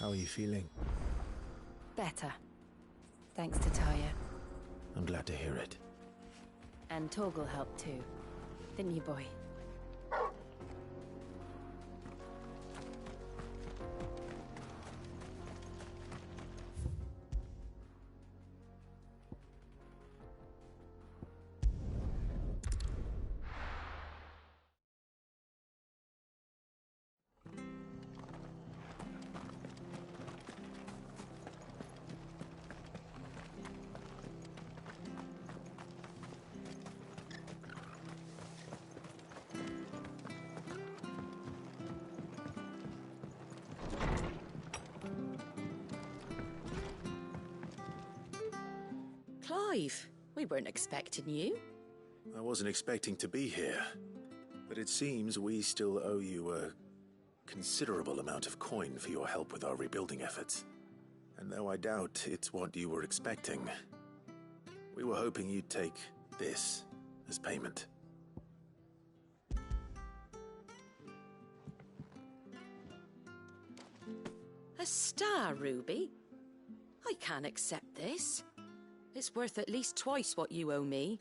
How are you feeling? Better. Thanks to Taya. I'm glad to hear it. And Torgal helped too. Didn't you, boy? Clive, we weren't expecting you. I wasn't expecting to be here, but it seems we still owe you a considerable amount of coin for your help with our rebuilding efforts. And though I doubt it's what you were expecting, we were hoping you'd take this as payment. A star ruby? I can't accept this. It's worth at least twice what you owe me.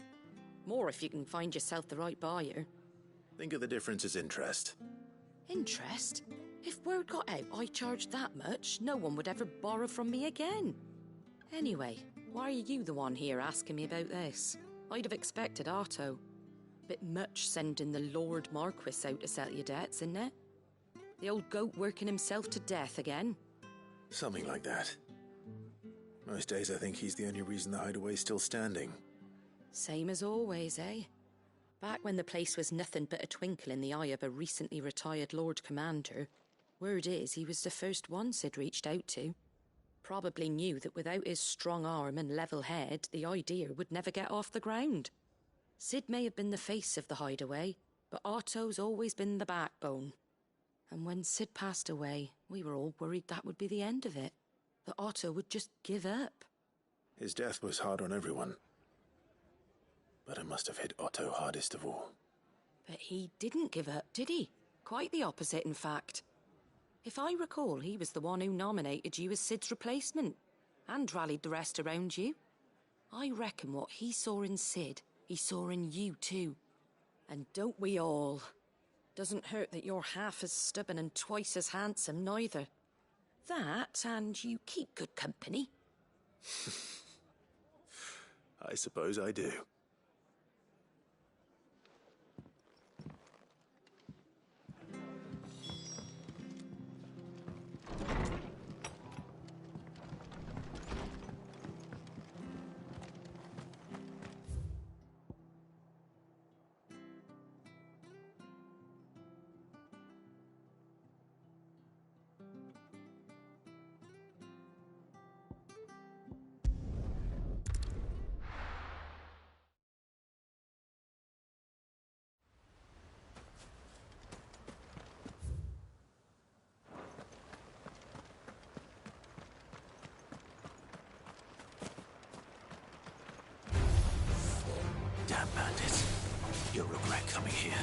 More if you can find yourself the right buyer. Think of the difference as interest. Interest? If word got out I charged that much, no one would ever borrow from me again. Anyway, why are you the one here asking me about this? I'd have expected Otto. Bit much sending the Lord Marquis out to settle your debts, isn't it? The old goat working himself to death again. Something like that. Most days I think he's the only reason the hideaway's still standing. Same as always, eh? Back when the place was nothing but a twinkle in the eye of a recently retired Lord Commander, word is he was the first one Sid reached out to. Probably knew that without his strong arm and level head, the idea would never get off the ground. Sid may have been the face of the hideaway, but Otto's always been the backbone. And when Sid passed away, we were all worried that would be the end of it. That Otto would just give up. His death was hard on everyone. But it must have hit Otto hardest of all. But he didn't give up, did he? Quite the opposite, in fact. If I recall, he was the one who nominated you as Sid's replacement, and rallied the rest around you. I reckon what he saw in Sid, he saw in you too. And don't we all? Doesn't hurt that you're half as stubborn and twice as handsome, neither. That, and you keep good company. I suppose I do. Damn bandits. You'll regret coming here.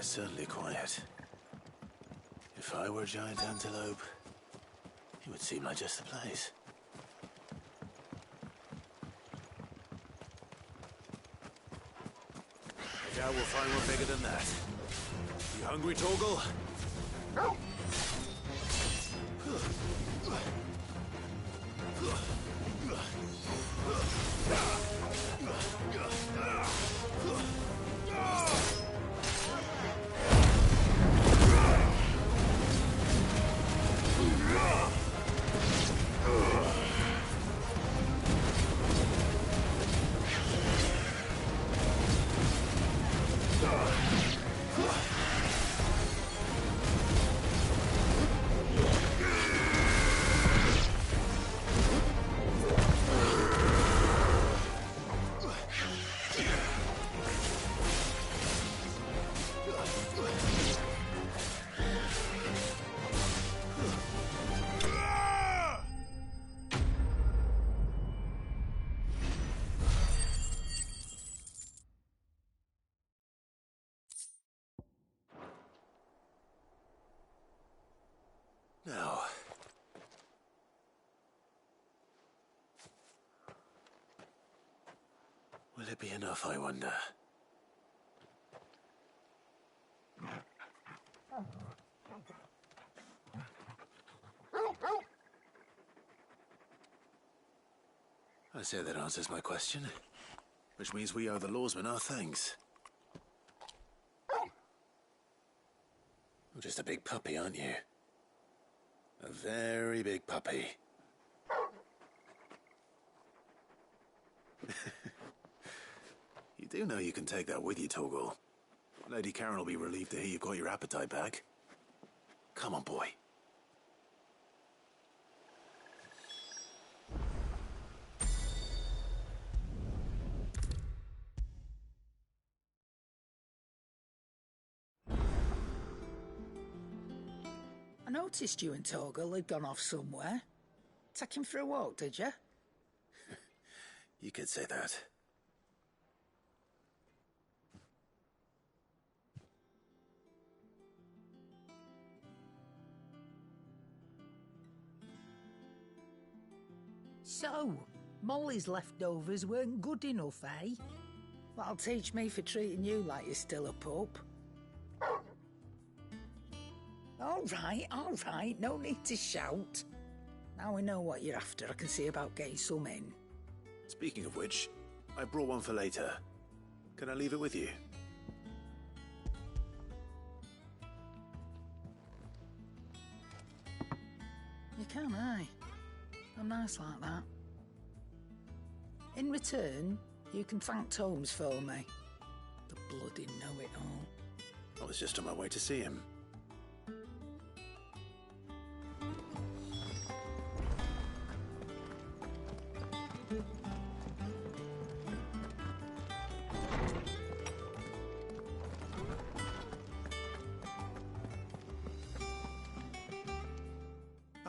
it's certainly quiet. If I were a giant antelope, it would seem like just the place. I doubt we'll find one bigger than that. You hungry, Torgal? Now, will it be enough, I wonder? I say that answers my question, which means we owe the lawsmen our thanks. You're just a big puppy, aren't you? A very big puppy. You do know you can take that with you, Torgal. Lady Karen will be relieved to hear you've got your appetite back. Come on, boy. I noticed you and Torgal had gone off somewhere. Take him for a walk, did you? You could say that. So, Molly's leftovers weren't good enough, eh? That'll teach me for treating you like you're still a pup. All right, no need to shout. Now we know what you're after, I can see about getting some in. Speaking of which, I brought one for later. Can I leave it with you? You can, aye. I'm nice like that. In return, you can thank Tomes for me. The bloody know-it-all. I was just on my way to see him.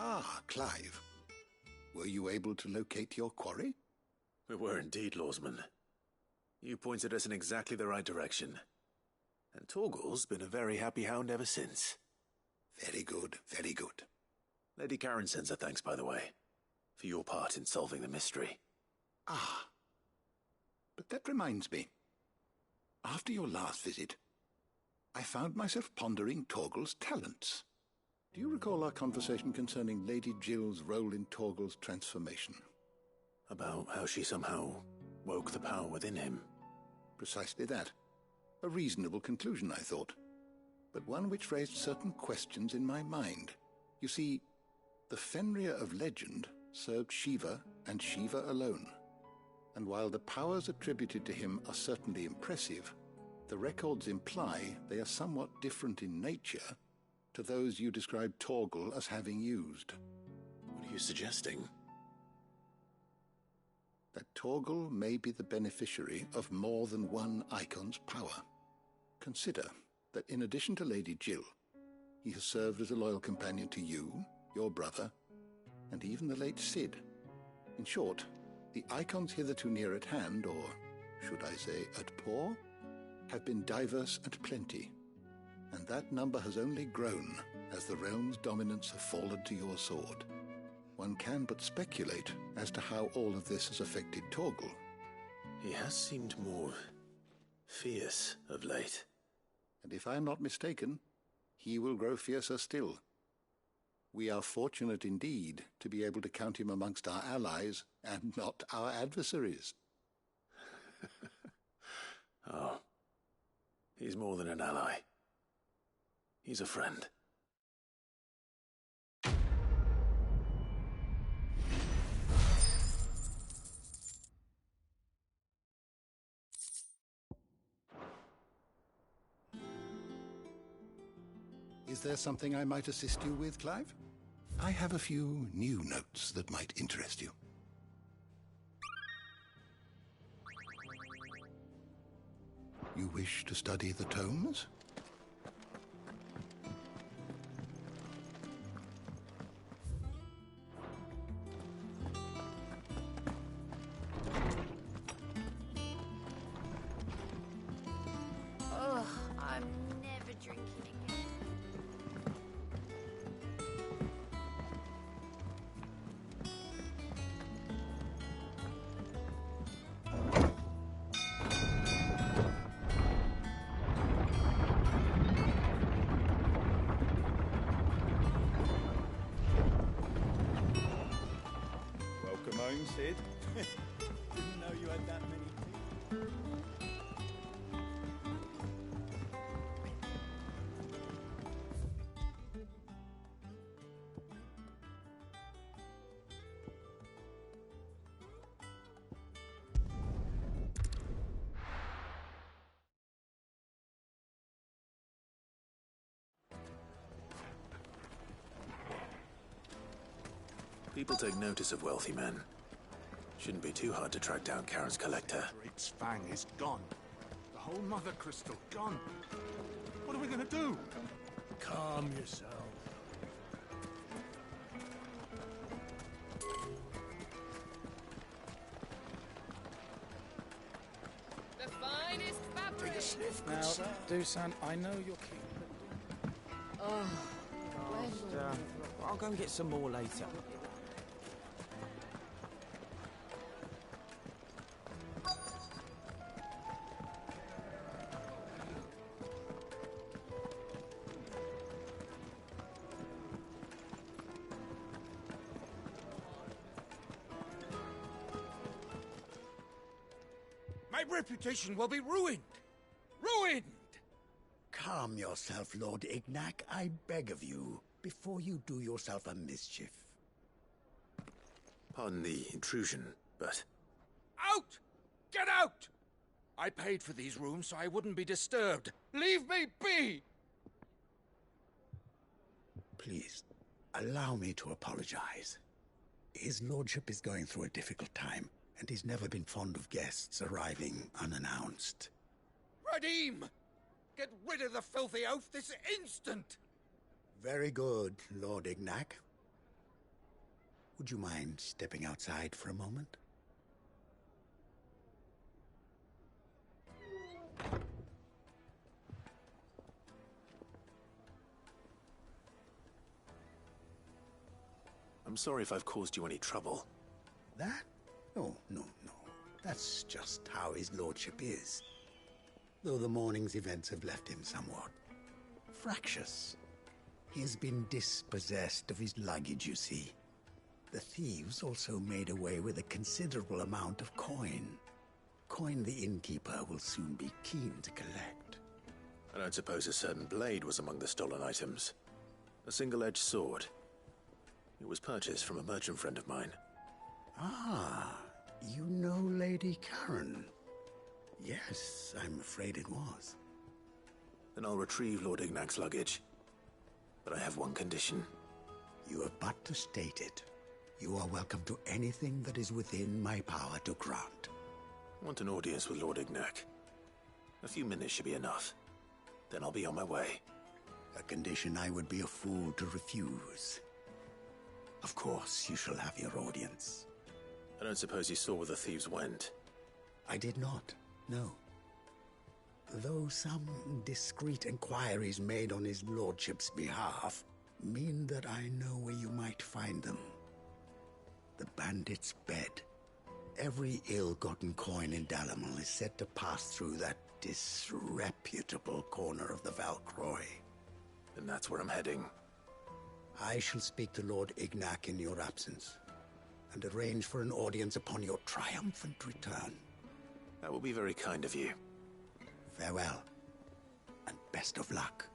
Ah, Clive. Were you able to locate your quarry? We were indeed, Lawsman. You pointed us in exactly the right direction. And Torgal's been a very happy hound ever since. Very good, very good. Lady Karen sends her thanks, by the way, for your part in solving the mystery. Ah. But that reminds me. After your last visit, I found myself pondering Torgal's talents. Do you recall our conversation concerning Lady Jill's role in Torgal's transformation? About how she somehow woke the power within him. Precisely that. A reasonable conclusion, I thought, but one which raised certain questions in my mind. You see, the Fenrir of legend served Shiva and Shiva alone, and while the powers attributed to him are certainly impressive, the records imply they are somewhat different in nature to those you described Torgal as having used. What are you suggesting? That Torgal may be the beneficiary of more than one Icon's power. Consider that in addition to Lady Jill, he has served as a loyal companion to you, your brother, and even the late Cid. In short, the Icons hitherto near at hand, or should I say at paw, have been diverse and plenty. and that number has only grown as the realm's dominance have fallen to your sword. One can but speculate as to how all of this has affected Torgal. He has seemed more fierce of late. And if I am not mistaken, he will grow fiercer still. We are fortunate indeed to be able to count him amongst our allies and not our adversaries. Oh, he's more than an ally. He's a friend. Is there something I might assist you with, Clive? I have a few new notes that might interest you. You wish to study the tomes? Ugh, I'm never drinking again. Welcome home, Sid. Didn't know you had that many people. People take notice of wealthy men. Shouldn't be too hard to track down Charon's collector. Great Fang is gone. The whole Mother Crystal gone. What are we gonna do? Calm yourself. The finest fabric. Take a sniff, good Now, sir. Dusan, I know you're keen, Oh, but I'll go and get some more later. My reputation will be ruined. Ruined! Calm yourself, Lord Ignac, I beg of you, before you do yourself a mischief. Pardon the intrusion, but Out! Get out! I paid for these rooms so I wouldn't be disturbed. Leave me be! Please, allow me to apologize. His lordship is going through a difficult time, and he's never been fond of guests arriving unannounced. Radim! Get rid of the filthy oaf this instant! Very good, Lord Ignac. Would you mind stepping outside for a moment? I'm sorry if I've caused you any trouble. That? Oh, no. That's just how his lordship is. Though the morning's events have left him somewhat fractious. He has been dispossessed of his luggage, you see. The thieves also made away with a considerable amount of coin. Coin the innkeeper will soon be keen to collect. I don't suppose a certain blade was among the stolen items. A single-edged sword. It was purchased from a merchant friend of mine. Ah, you know Lady Charon. Yes, I'm afraid it was. Then I'll retrieve Lord Ignac's luggage. But I have one condition. You have but to state it. You are welcome to anything that is within my power to grant. I want an audience with Lord Ignac. A few minutes should be enough. Then I'll be on my way. A condition I would be a fool to refuse. Of course, you shall have your audience. I don't suppose you saw where the thieves went. I did not, no. though some discreet inquiries made on his lordship's behalf mean that I know where you might find them. The Bandit's Bed. Every ill-gotten coin in Dalamal is said to pass through that disreputable corner of the Valcroy. And that's where I'm heading. I shall speak to Lord Ignac in your absence, and arrange for an audience upon your triumphant return. That will be very kind of you. Farewell, and best of luck.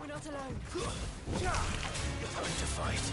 Not alone. You're going to fight.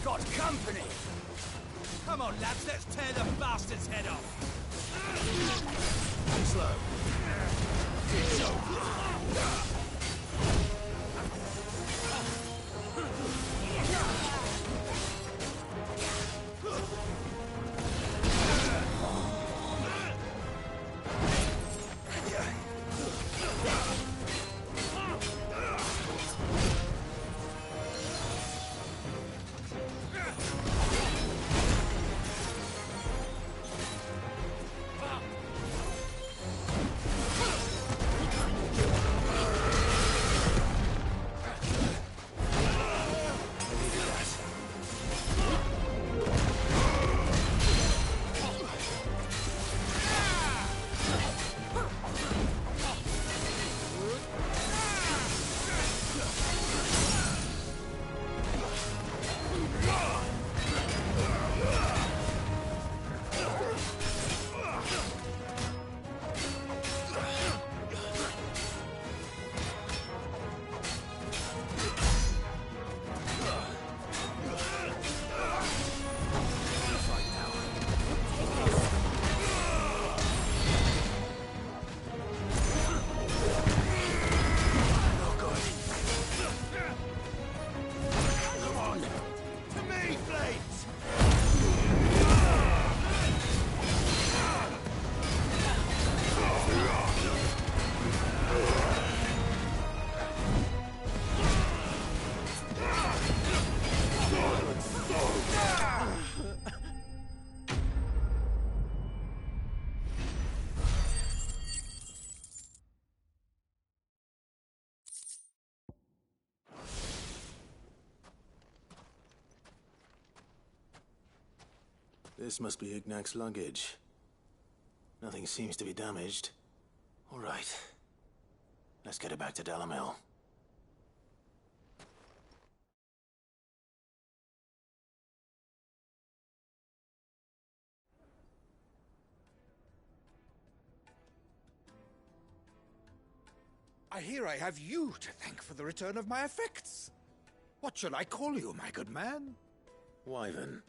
Got company! Come on, lads, let's tear the bastard's head off! Too slow. It's over. This must be Ignac's luggage. Nothing seems to be damaged. All right. Let's get it back to Dalamil. I hear I have you to thank for the return of my effects. What shall I call you, my good man? Wyvern.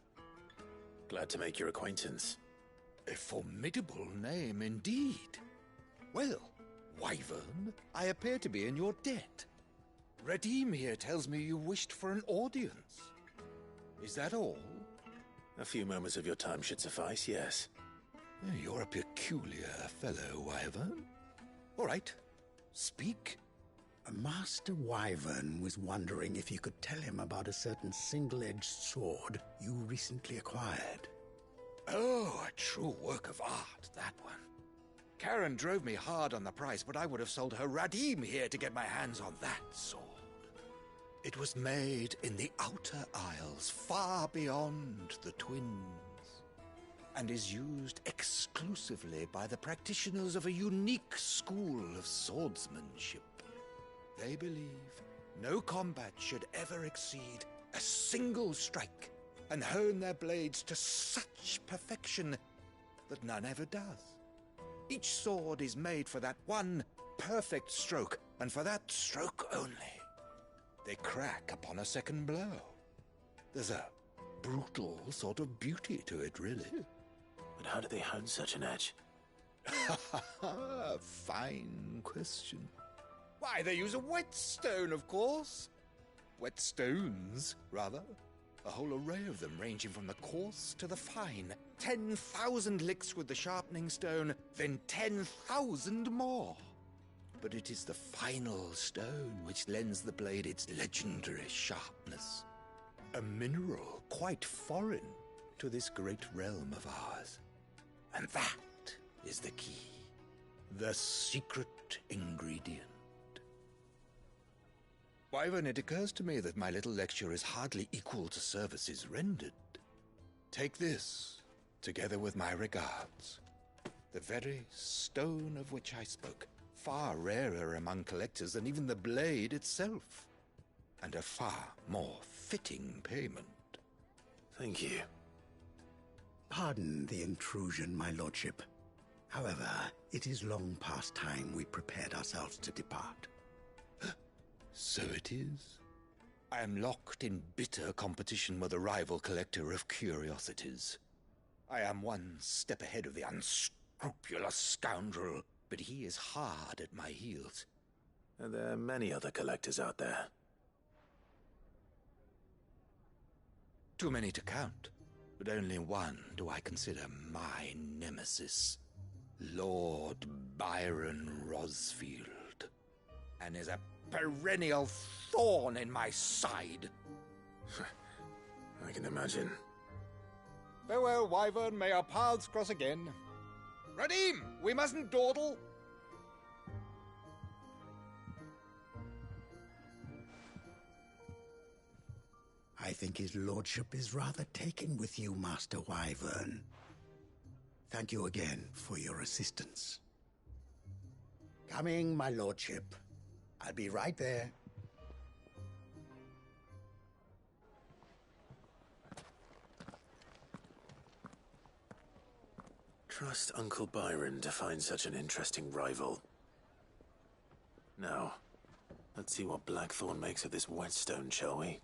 Glad to make your acquaintance. A formidable name indeed. Well, Wyvern, I appear to be in your debt. Radim here tells me you wished for an audience. Is that all? A few moments of your time should suffice, yes. You're a peculiar fellow, Wyvern. All right, speak. Master Wyvern was wondering if you could tell him about a certain single-edged sword you recently acquired. Oh, a true work of art, that one. Karen drove me hard on the price, but I would have sold her Radim here to get my hands on that sword. It was made in the Outer Isles, far beyond the Twins, and is used exclusively by the practitioners of a unique school of swordsmanship. They believe no combat should ever exceed a single strike, and hone their blades to such perfection that none ever does. Each sword is made for that one perfect stroke, and for that stroke only. They crack upon a second blow. There's a brutal sort of beauty to it, really. But how do they hone such an edge? Fine question. Why, they use a whetstone, of course. Whetstones, rather. A whole array of them, ranging from the coarse to the fine. 10,000 licks with the sharpening stone, then 10,000 more. But it is the final stone which lends the blade its legendary sharpness. A mineral quite foreign to this great realm of ours. And that is the key. The secret ingredient. Wyvern, it occurs to me that my little lecture is hardly equal to services rendered. Take this, together with my regards. The very stone of which I spoke, far rarer among collectors than even the blade itself, and a far more fitting payment. Thank you. Pardon the intrusion, my lordship. However, it is long past time we prepared ourselves to depart. So it is. I am locked in bitter competition with a rival collector of curiosities. I am one step ahead of the unscrupulous scoundrel, but he is hard at my heels. And there are many other collectors out there. Too many to count, but only one do I consider my nemesis. Lord Byron Rosfield. And is a perennial thorn in my side. I can imagine. Farewell, Wyvern. May our paths cross again. Radim, we mustn't dawdle. I think his lordship is rather taken with you, Master Wyvern. Thank you again for your assistance. Coming, my lordship. I'll be right there. Trust Uncle Byron to find such an interesting rival. Now, let's see what Blackthorn makes of this whetstone, shall we?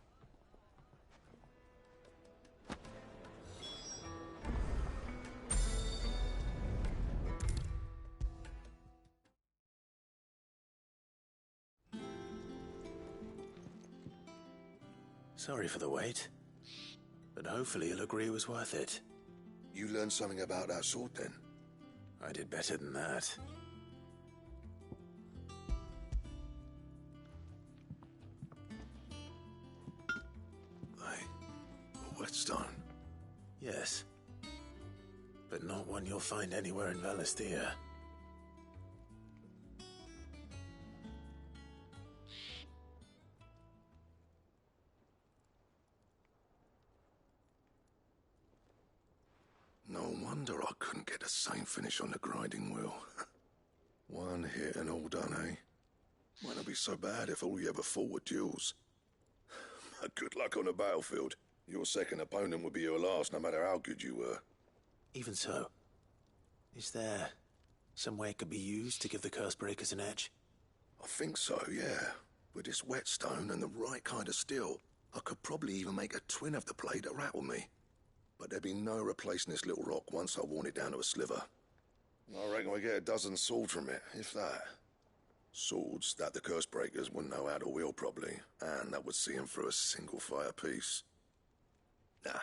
Sorry for the wait, but hopefully he'll agree it was worth it. You learned something about that sword, then? I did better than that. A whetstone? Yes. But not one you'll find anywhere in Valisthea. No wonder I couldn't get the same finish on the grinding wheel. One hit and all done, eh? Might not be so bad if all you ever fought were duels. Good luck on the battlefield. Your second opponent would be your last, no matter how good you were. Even so, is there some way it could be used to give the Cursebreakers an edge? I think so, yeah. With this whetstone and the right kind of steel, I could probably even make a twin of the blade that rattled me. But there'd be no replacing this little rock once I worn it down to a sliver. I reckon we get a dozen swords from it, if that. Swords that the Cursebreakers wouldn't know how to wield properly, and that would see them through a single fire piece. Nah,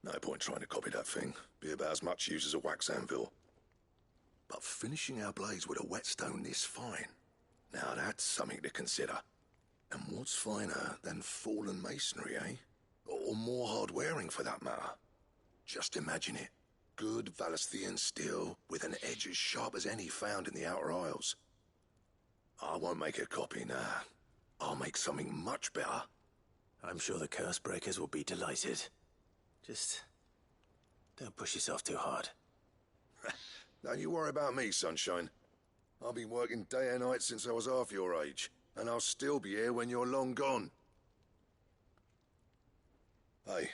no point trying to copy that thing. Be about as much use as a wax anvil. But finishing our blades with a whetstone this fine, now that's something to consider. And what's finer than fallen masonry, eh? Or more hard-wearing, for that matter. Just imagine it. Good Valisthean steel with an edge as sharp as any found in the Outer Isles. I won't make a copy, nah. I'll make something much better. I'm sure the Cursebreakers will be delighted. Just don't push yourself too hard. Don't you worry about me, Sunshine. I've been working day and night since I was half your age, and I'll still be here when you're long gone. Hey,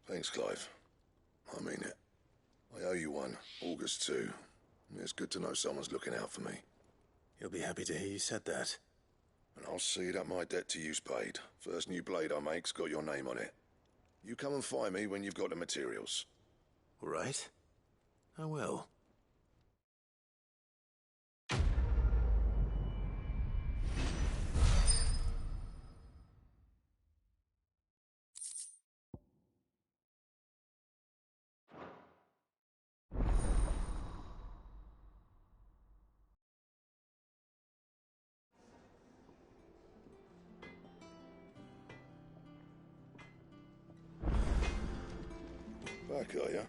thanks, Clive. I mean it. I owe you one, August too. It's good to know someone's looking out for me. He'll be happy to hear you said that. And I'll see that my debt to you's paid. First new blade I make's got your name on it. You come and find me when you've got the materials. All right. I will. Back, are ya?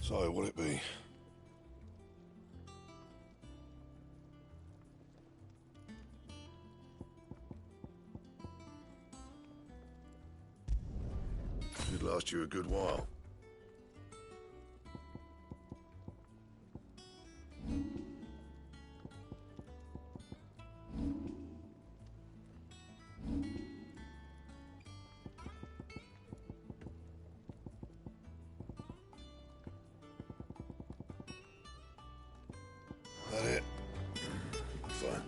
So, what'll it be? Should last you a good while. That it? Fine.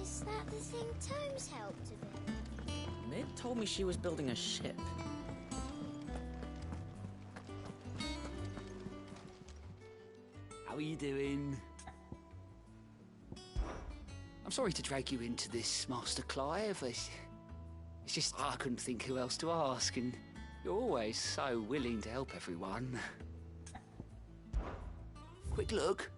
Is that the thing Tomes helped to build? Mid told me she was building a ship. How are you doing? I'm sorry to drag you into this, Master Clive. It's just I couldn't think who else to ask, and you're always so willing to help everyone. Quick look.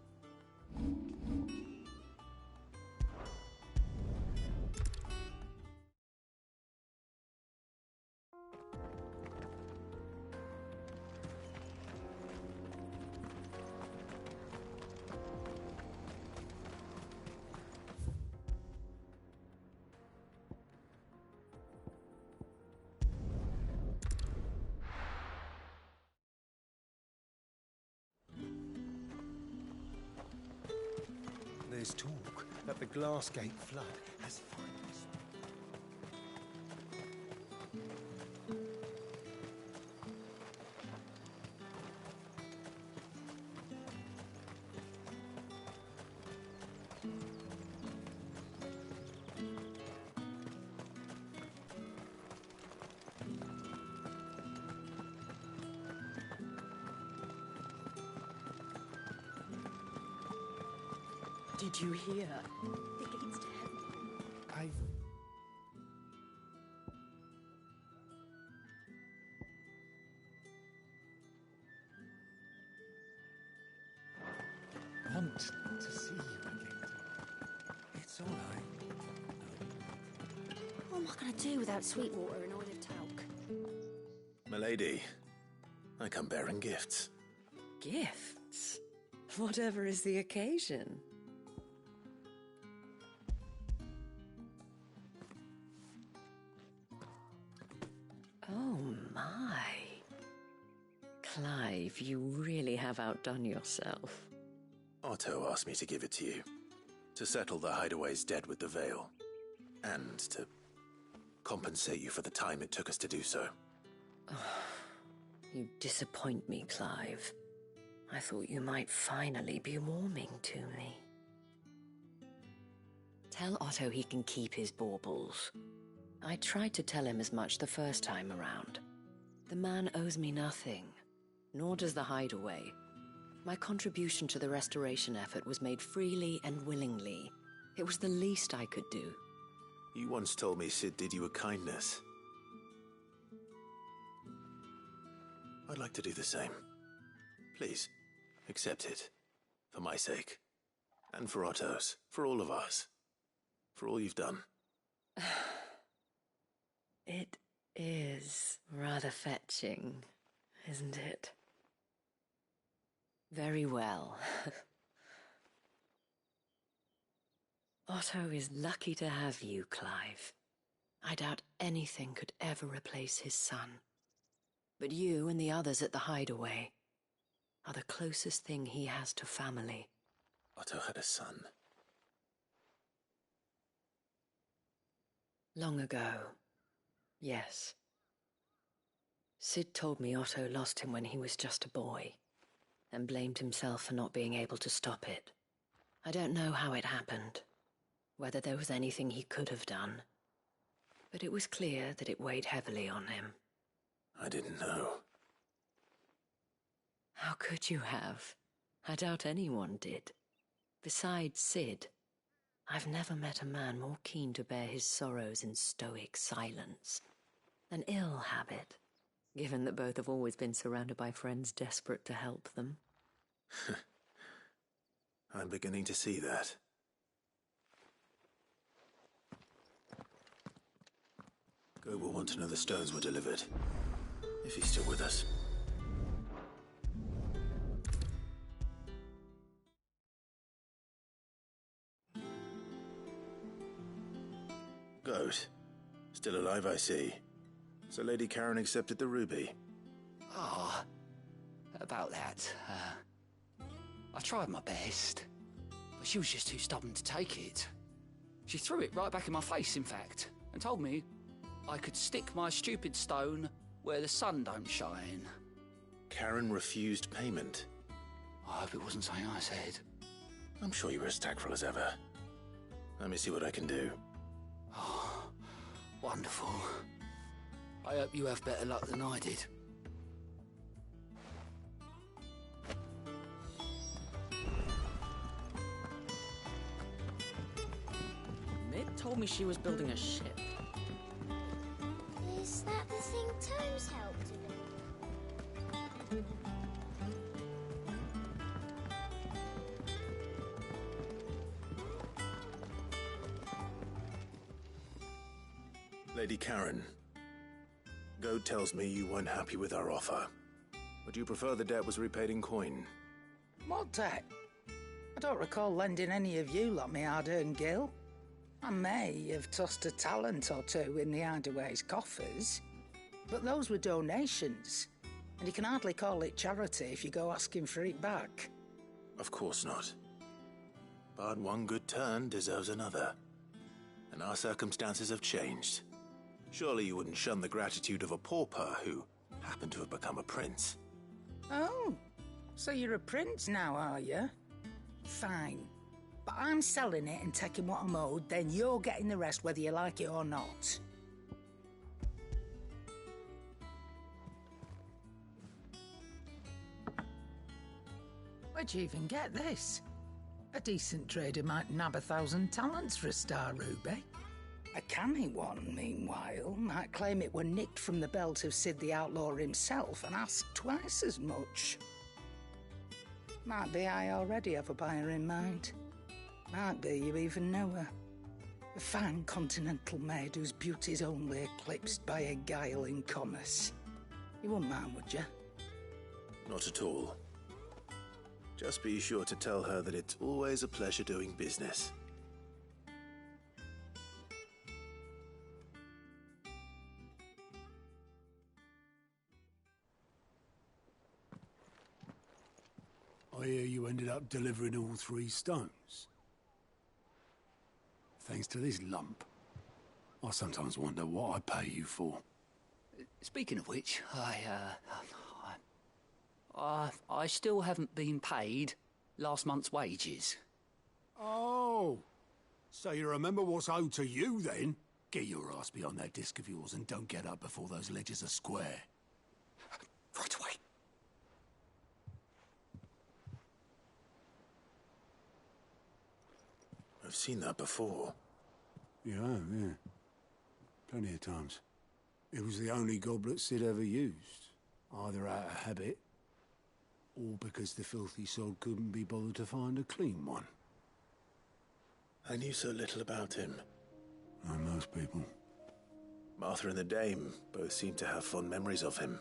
There's talk that the Glassgate flood has finally... Did you hear? The gates to heaven. I want to see you again. It's all right. What am I going to do without Sweetwater and oil of talc? Milady, I come bearing gifts. Gifts? Whatever is the occasion. Oh my. Clive, you really have outdone yourself. Otto asked me to give it to you. To settle the Hideaway's debt with the Veil. And to compensate you for the time it took us to do so. You disappoint me, Clive. I thought you might finally be warming to me. Tell Otto he can keep his baubles. I tried to tell him as much the first time around. The man owes me nothing, nor does the Hideaway. My contribution to the restoration effort was made freely and willingly. It was the least I could do. You once told me Sid did you a kindness. I'd like to do the same. Please. Accept it. For my sake. And for Otto's. For all of us. For all you've done. It is rather fetching, isn't it? Very well. Otto is lucky to have you, Clive. I doubt anything could ever replace his son. But you and the others at the Hideaway are the closest thing he has to family. Otto had a son. Long ago, yes. Sid told me Otto lost him when he was just a boy, and blamed himself for not being able to stop it. I don't know how it happened, whether there was anything he could have done, but it was clear that it weighed heavily on him. I didn't know. How could you have? I doubt anyone did. Besides Sid, I've never met a man more keen to bear his sorrows in stoic silence. An ill habit, given that both have always been surrounded by friends desperate to help them. I'm beginning to see that. Go will want to know the stones were delivered. If he's still with us. Goat. Still alive, I see. So Lady Karen accepted the ruby. Ah, about that. I tried my best, but she was just too stubborn to take it. She threw it right back in my face, in fact, and told me I could stick my stupid stone where the sun don't shine. Karen refused payment. I hope it wasn't something I said. I'm sure you were as tactful as ever. Let me see what I can do. Oh, wonderful. I hope you have better luck than I did. Mick told me she was building a ship. Is that the thing Tomes helped with? Lady Karen, Goat tells me you weren't happy with our offer. Would you prefer the debt was repaid in coin? What debt? I don't recall lending any of you lot me hard-earned gil. I may have tossed a talent or two in the Hideaway's coffers, but those were donations, and you can hardly call it charity if you go asking for it back. Of course not. But one good turn deserves another. And our circumstances have changed. Surely you wouldn't shun the gratitude of a pauper who happened to have become a prince. Oh, so you're a prince now, are you? Fine. But I'm selling it and taking what I'm owed, then you're getting the rest whether you like it or not. Where'd you even get this? A decent trader might nab 1,000 talents for a star ruby. A canny one, meanwhile, might claim it were nicked from the belt of Sid the Outlaw himself and ask twice as much. Might be I already have a buyer in mind. Might be you even know her. A fine continental maid whose beauty's only eclipsed by a guile in commerce. You wouldn't mind, would you? Not at all. Just be sure to tell her that it's always a pleasure doing business. I hear you ended up delivering all 3 stones. Thanks to this lump. I sometimes wonder what I pay you for. Speaking of which, I still haven't been paid last month's wages. Oh, so you remember what's owed to you then? Get your ass behind that disc of yours and don't get up before those ledgers are square. Right away. I've seen that before. Yeah, plenty of times. It was the only goblet Sid ever used, either out of habit All because the filthy sod couldn't be bothered to find a clean one. I knew so little about him. Like most people. Martha and the Dame both seem to have fond memories of him.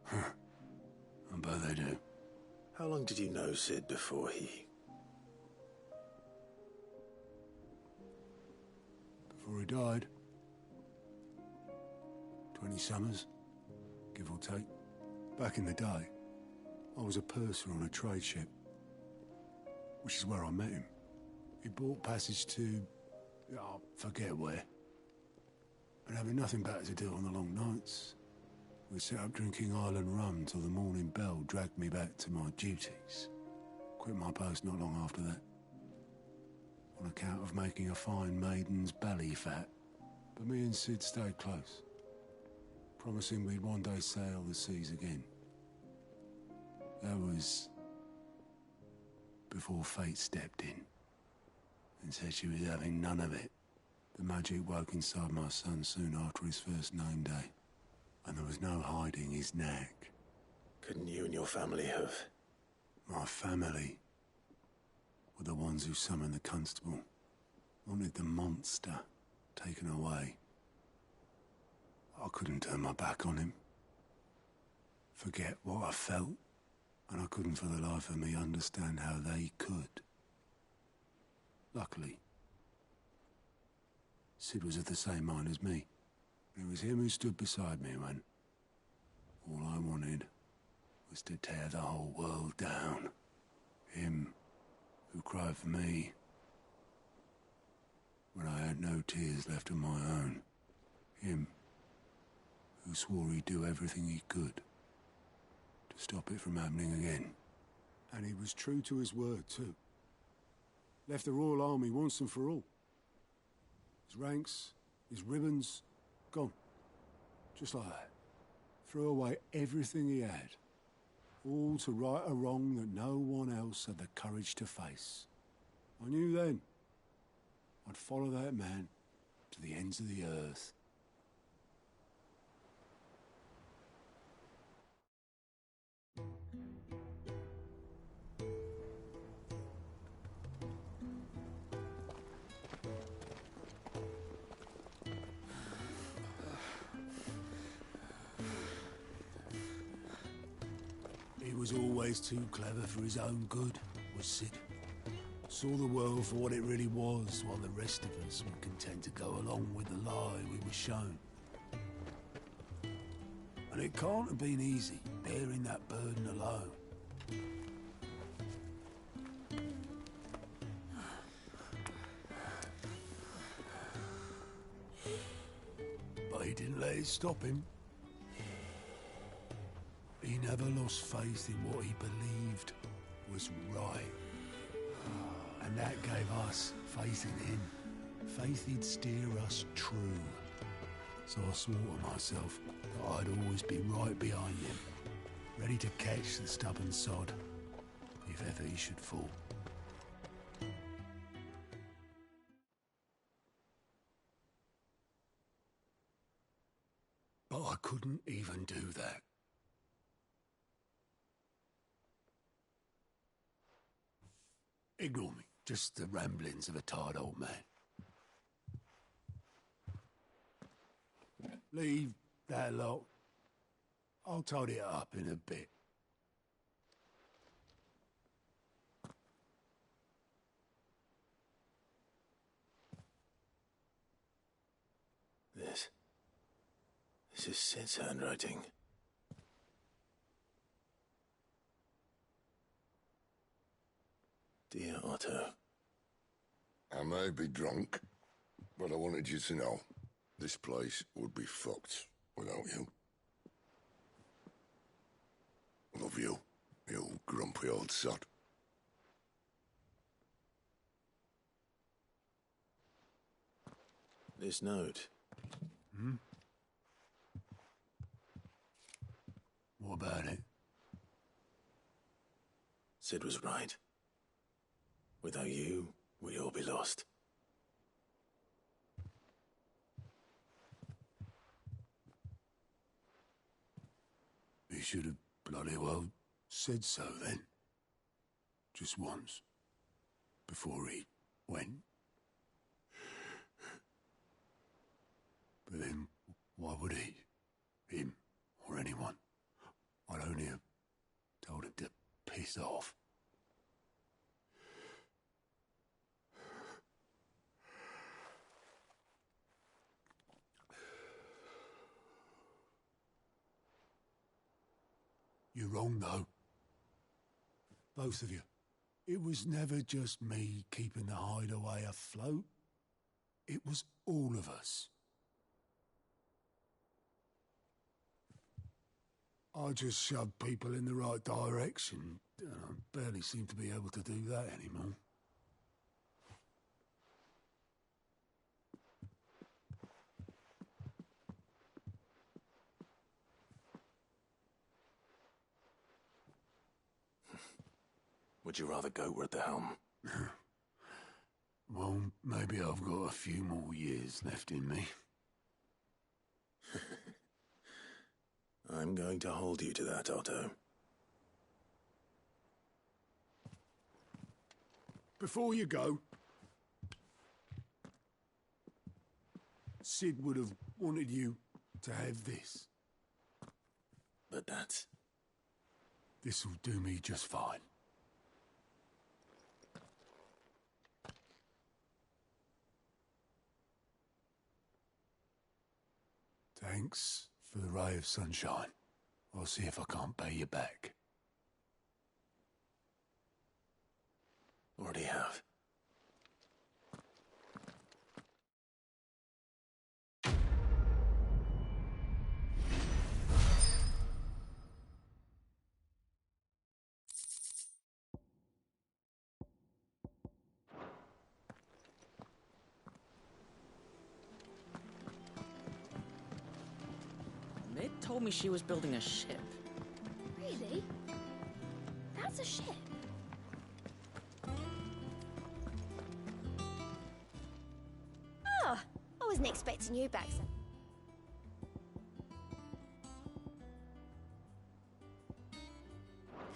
Huh. I bet they do. How long did you know Cid before he... Before he died? 20 summers, give or take. Back in the day, I was a purser on a trade ship, which is where I met him. He bought passage to... I forget where. But having nothing better to do on the long nights, we set up drinking island rum till the morning bell dragged me back to my duties. Quit my post not long after that, on account of making a fine maiden's belly fat. But me and Cid stayed close, promising we'd one day sail the seas again. That was before fate stepped in and said she was having none of it. The magic woke inside my son soon after his first name day, and there was no hiding his knack. Couldn't you and your family have... My family were the ones who summoned the constable, wanted the monster taken away. I couldn't turn my back on him, forget what I felt, and I couldn't for the life of me understand how they could. Luckily, Cid was of the same mind as me. It was him who stood beside me when all I wanted was to tear the whole world down. Him who cried for me when I had no tears left of my own. Him who swore he'd do everything he could to stop it from happening again. And he was true to his word, too. Left the Royal Army once and for all. His ranks, his ribbons, gone. Just like that. Threw away everything he had. All to right a wrong that no one else had the courage to face. I knew then I'd follow that man to the ends of the earth. He was always too clever for his own good, was Cid. Saw the world for what it really was, while the rest of us were content to go along with the lie we were shown. And it can't have been easy, bearing that burden alone. But he didn't let it stop him. He never lost faith in what he believed was right. And that gave us faith in him. Faith he'd steer us true. So I swore to myself that I'd always be right behind him, ready to catch the stubborn sod, if ever he should fall. But I couldn't even do that. Ignore me. Just the ramblings of a tired old man. Leave that lot. I'll tidy it up in a bit. This is Cid's handwriting. Dear Otto. I may be drunk, but I wanted you to know this place would be fucked without you. Love you, you grumpy old sod. This note. Hmm? What about it? Cid was right. Without you, we'd all be lost. He should have bloody well said so then. Just once. Before he went. But then, why would he? Him, or anyone? I'd only have told him to piss off. You're wrong, though. Both of you. It was never just me keeping the hideaway afloat. It was all of us. I just shoved people in the right direction, and I barely seem to be able to do that anymore. Would you rather goat were at the helm? Well, maybe I've got a few more years left in me. I'm going to hold you to that, Otto. Before you go, Sid would have wanted you to have this. But that's... This'll do me just fine. Thanks for the ray of sunshine. I'll see if I can't pay you back. Already have. Mid told me she was building a ship. Really? That's a ship? Oh, I wasn't expecting you back, sir.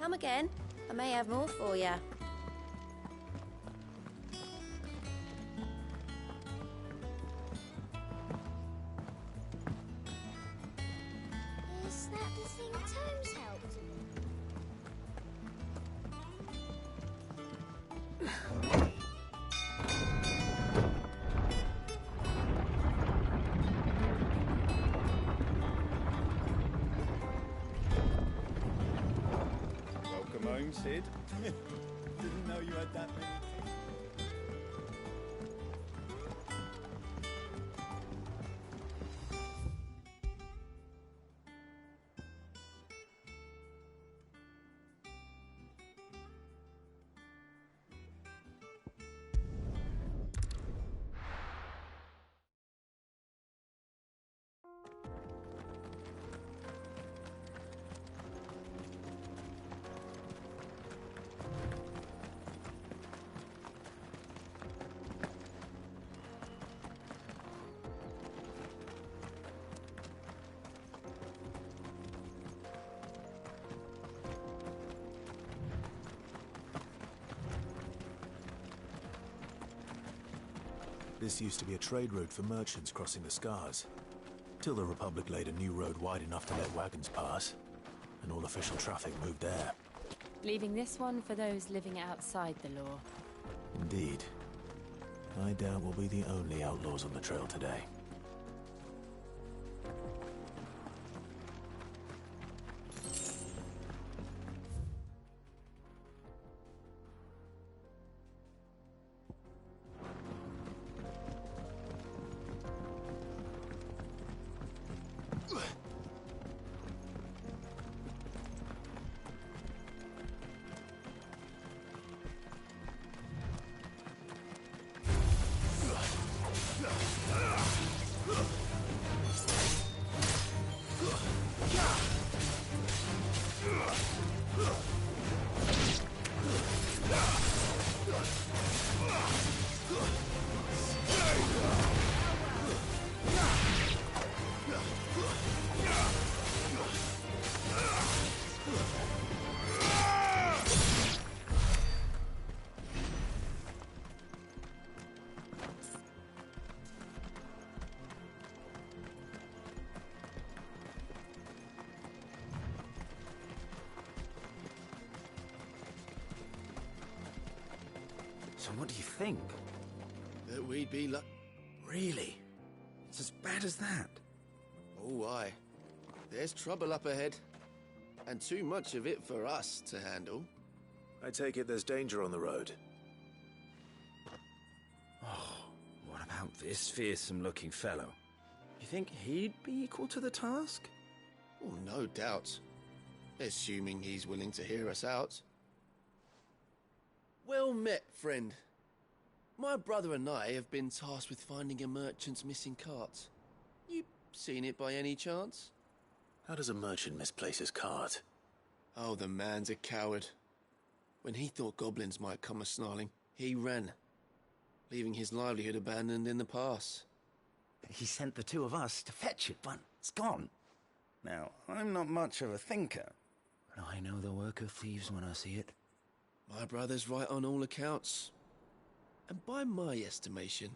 Come again. I may have more for you. Is that the thing Tomes helped? Welcome home, Sid. Didn't know you had that many. This used to be a trade route for merchants crossing the Scars, till the Republic laid a new road wide enough to let wagons pass, and all official traffic moved there. Leaving this one for those living outside the law. Indeed. I doubt we'll be the only outlaws on the trail today. So what do you think? That we'd be Really? It's as bad as that? Oh, aye. There's trouble up ahead. And too much of it for us to handle. I take it there's danger on the road. Oh, what about this fearsome-looking fellow? You think he'd be equal to the task? Oh, no doubt. Assuming he's willing to hear us out. Well met, friend. My brother and I have been tasked with finding a merchant's missing cart. You seen it by any chance? How does a merchant misplace his cart? Oh, the man's a coward. When he thought goblins might come a-snarling, he ran, leaving his livelihood abandoned in the pass. He sent the two of us to fetch it, but it's gone. Now, I'm not much of a thinker, but I know the work of thieves when I see it. My brother's right on all accounts. And by my estimation,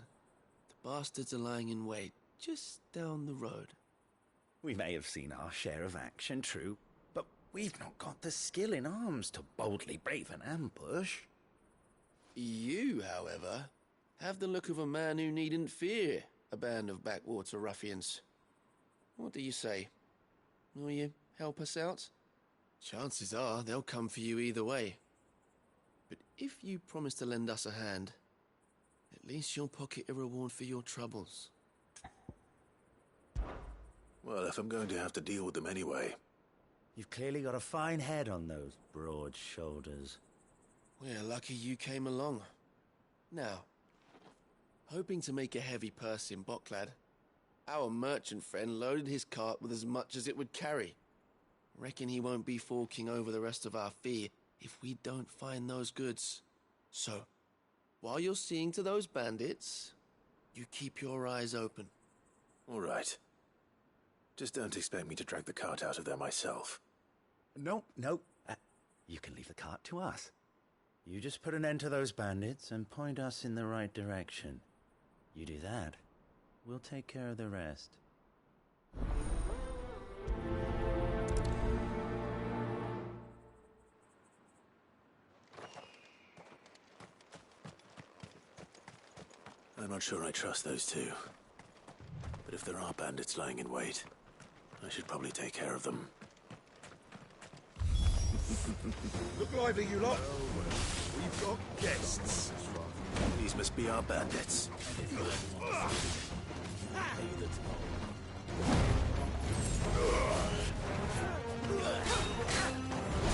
the bastards are lying in wait just down the road. We may have seen our share of action, true, but we've not got the skill in arms to boldly brave an ambush. You, however, have the look of a man who needn't fear a band of backwater ruffians. What do you say? Will you help us out? Chances are they'll come for you either way. But if you promise to lend us a hand, at least you'll pocket a reward for your troubles. Well, if I'm going to have to deal with them anyway. You've clearly got a fine head on those broad shoulders. We're lucky you came along. Now, hoping to make a heavy purse in Bocklad, our merchant friend loaded his cart with as much as it would carry. Reckon he won't be forking over the rest of our fee if we don't find those goods. So, while you're seeing to those bandits, you keep your eyes open. All right. Just don't expect me to drag the cart out of there myself. Nope. You can leave the cart to us. You just put an end to those bandits and point us in the right direction. You do that, we'll take care of the rest. I'm not sure I trust those two. But if there are bandits lying in wait, I should probably take care of them. Look lively, you lot. We've got guests. These must be our bandits.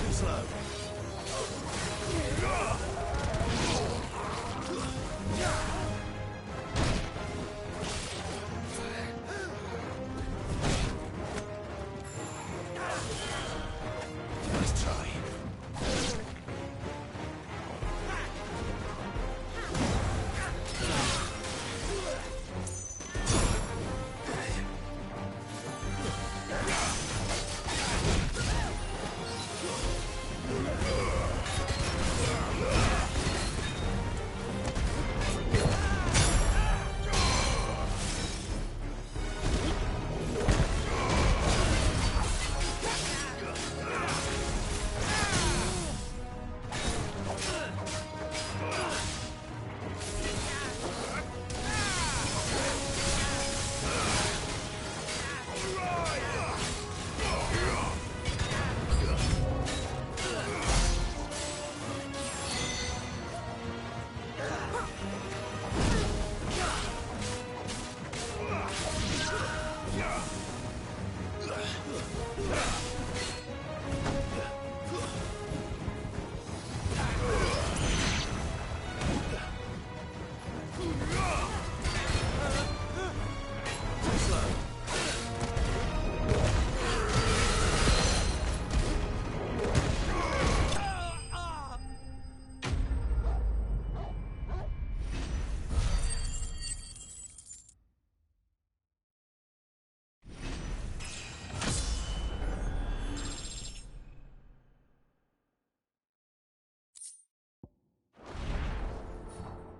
Too slow. Nice try.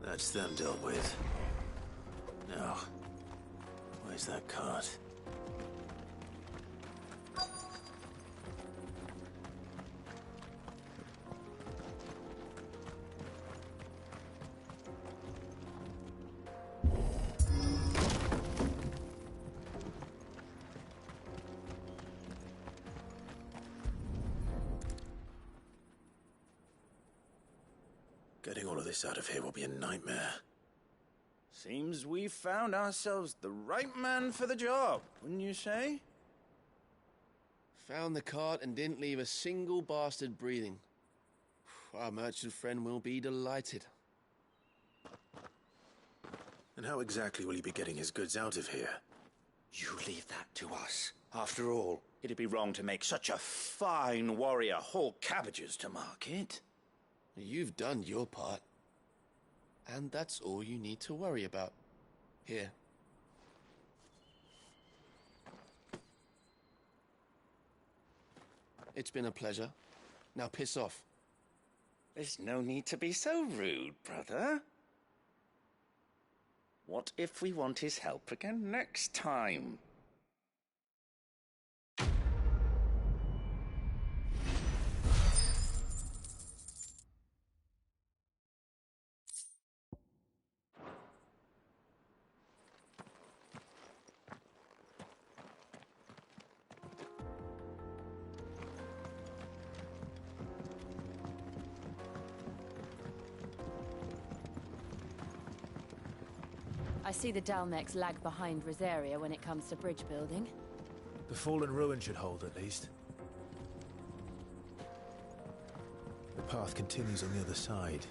That's them dealt with. Now, where's that cart? Getting all of this out of here will be a nightmare. Seems we've found ourselves the right man for the job, wouldn't you say? Found the cart and didn't leave a single bastard breathing. Our merchant friend will be delighted. And how exactly will he be getting his goods out of here? You leave that to us. After all, it'd be wrong to make such a fine warrior haul cabbages to market. You've done your part. And that's all you need to worry about. Here. It's been a pleasure. Now piss off. There's no need to be so rude, brother. What if we want his help again next time? I see the Dalmex lag behind Rosaria when it comes to bridge building. The fallen ruin should hold, at least. The path continues on the other side.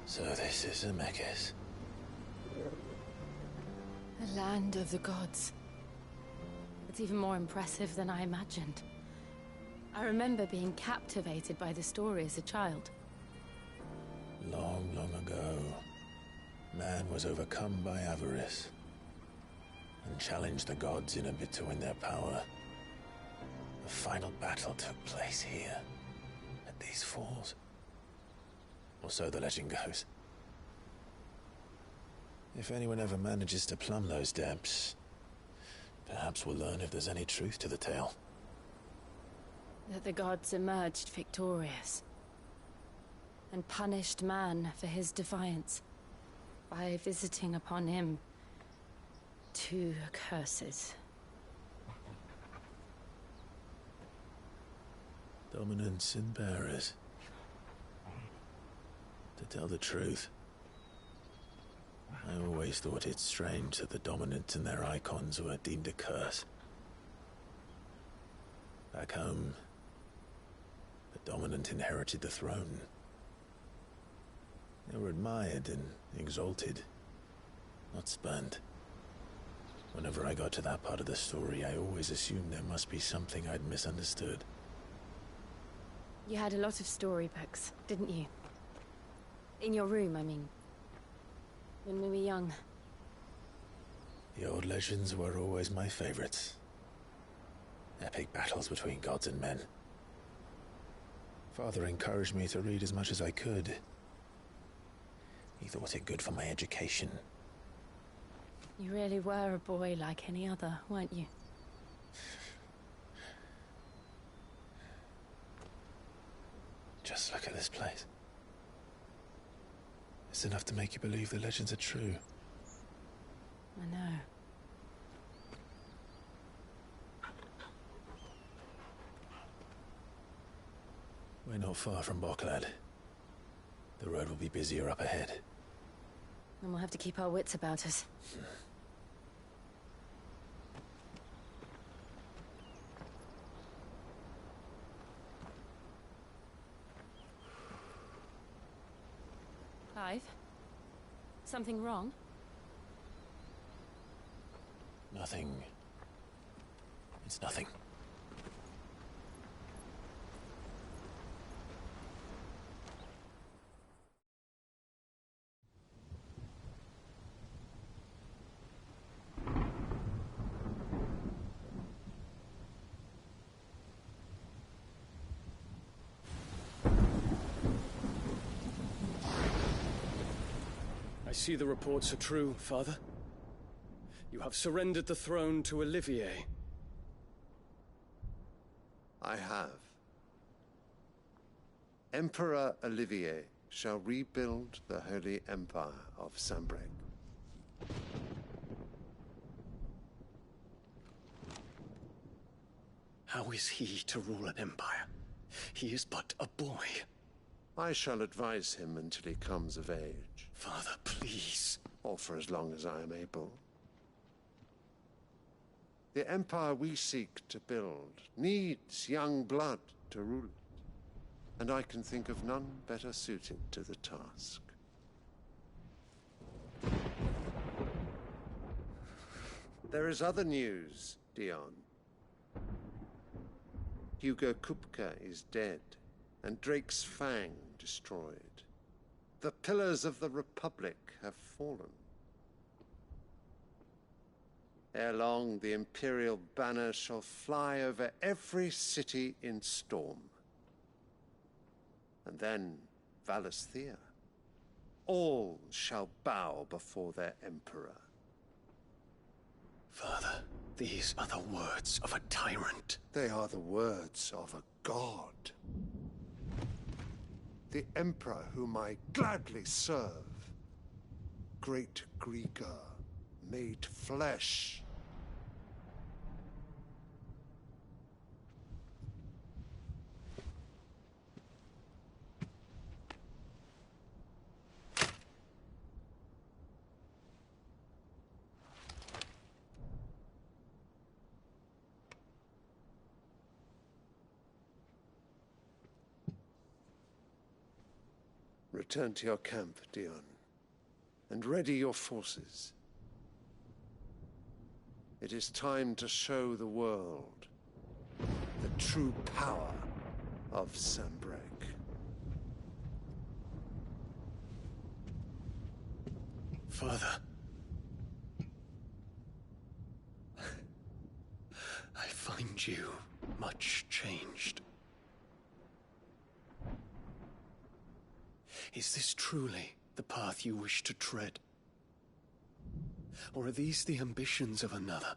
So this is Zemeckis. The land of the gods. It's even more impressive than I imagined. I remember being captivated by the story as a child. Long, long ago, man was overcome by avarice and challenged the gods in a bid to win their power. The final battle took place here, at these falls. Or so the legend goes. If anyone ever manages to plumb those depths, perhaps we'll learn if there's any truth to the tale. That the gods emerged victorious and punished man for his defiance by visiting upon him 2 curses. Dominance and bearers. To tell the truth, I always thought it strange that the dominant and their icons were deemed a curse. Back home, the dominant inherited the throne. They were admired and exalted, not spurned. Whenever I got to that part of the story, I always assumed there must be something I'd misunderstood. You had a lot of storybooks, didn't you? In your room, I mean. When we were young. The old legends were always my favorites. Epic battles between gods and men. Father encouraged me to read as much as I could. He thought it good for my education. You really were a boy like any other, weren't you? Just look at this place. It's enough to make you believe the legends are true. I know. We're not far from Boklad. The road will be busier up ahead. And we'll have to keep our wits about us. Clive? Something wrong? Nothing. It's nothing. I see the reports are true, Father. You have surrendered the throne to Olivier. I have. Emperor Olivier shall rebuild the Holy Empire of Sanbreque. How is he to rule an empire? He is but a boy. I shall advise him until he comes of age. Father, please. Or for as long as I am able. The empire we seek to build needs young blood to rule it, and I can think of none better suited to the task. There is other news, Dion. Hugo Kupka is dead, and Drake's Fang destroyed. The pillars of the Republic have fallen. Ere long, the Imperial banner shall fly over every city in Storm. And then Valisthea. All shall bow before their Emperor. Father, these are the words of a tyrant. They are the words of a god. The Emperor whom I gladly serve. Great Greagor, made flesh. Return to your camp, Dion, and ready your forces. It is time to show the world the true power of Sanbreque. Father. I find you much changed. Is this truly the path you wish to tread? Or are these the ambitions of another?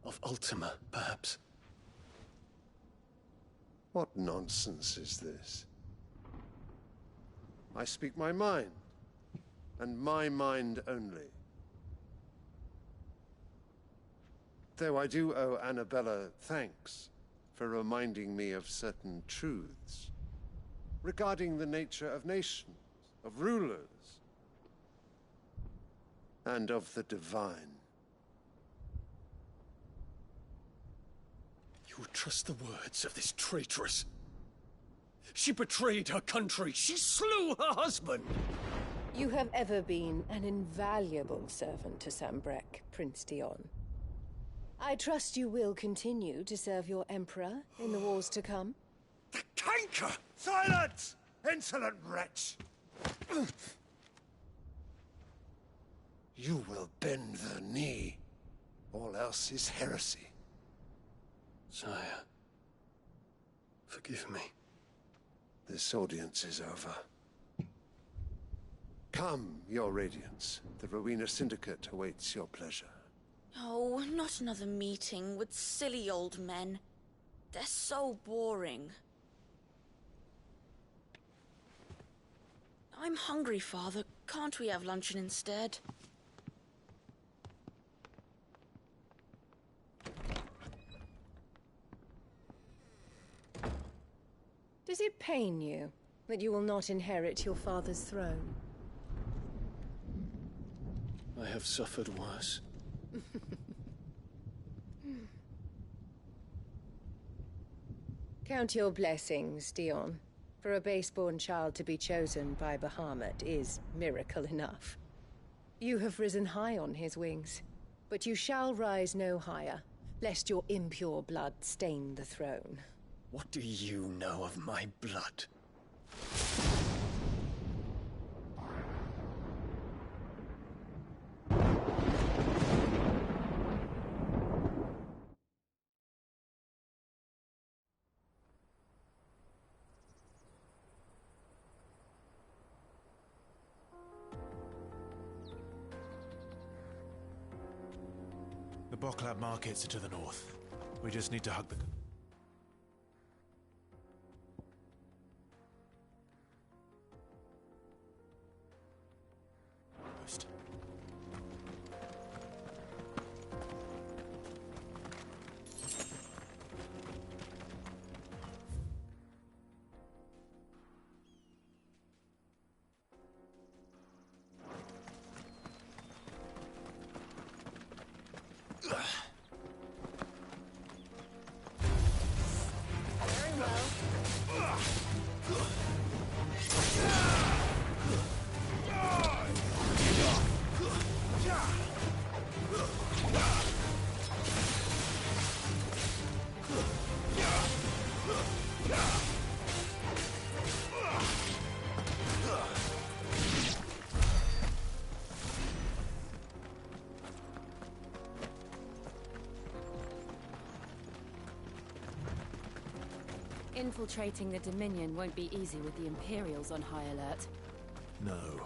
Of Ultima, perhaps? What nonsense is this? I speak my mind, and my mind only. Though I do owe Annabella thanks for reminding me of certain truths regarding the nature of nations, of rulers, and of the divine. You would trust the words of this traitress? She betrayed her country. She slew her husband. You have ever been an invaluable servant to Sambrek, Prince Dion. I trust you will continue to serve your Emperor in the wars to come. The canker! Silence! Insolent wretch! You will bend the knee. All else is heresy. Sire, forgive me. This audience is over. Come, Your Radiance. The Rowena Syndicate awaits your pleasure. Oh, not another meeting with silly old men. They're so boring. I'm hungry, Father. Can't we have luncheon instead? Does it pain you that you will not inherit your father's throne? I have suffered worse. Count your blessings, Dion. For a base-born child to be chosen by Bahamut is miracle enough. You have risen high on his wings, but you shall rise no higher, lest your impure blood stain the throne. What do you know of my blood? The Boklab markets are to the north. We just need to hug the... Post. Infiltrating the Dominion won't be easy with the Imperials on high alert. No.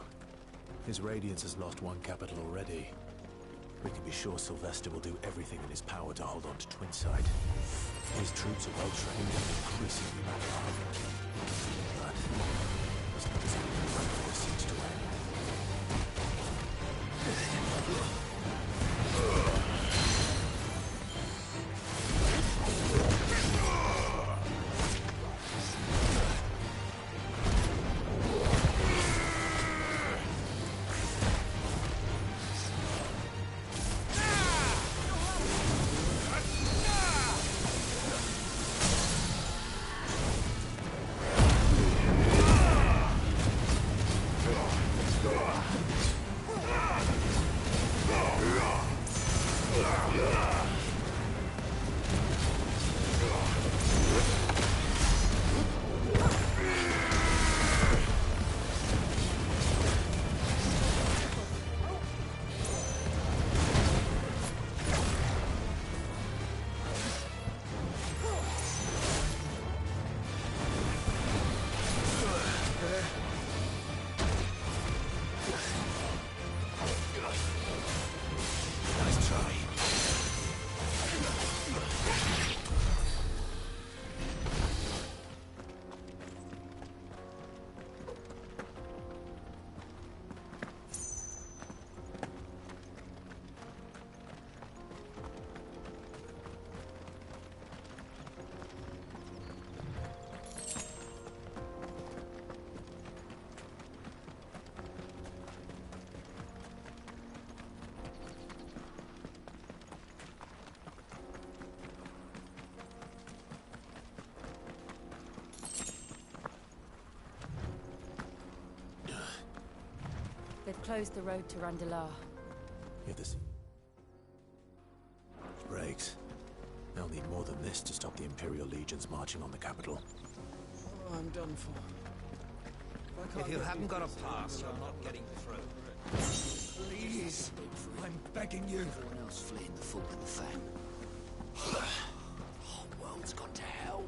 His Radiance has lost one capital already. We can be sure Sylvester will do everything in his power to hold on to Twinside. His troops are well trained and increasingly battle-hardened. But as long as he can wait for the siege to end. closed the road to Randalar. If this breaks, they'll need more than this to stop the Imperial legions marching on the capital. Oh, I'm done for. If you haven't got a pass, you're not getting through. Please, I'm begging you. Everyone else fleeing the fall of the Fang. The whole world's gone to hell.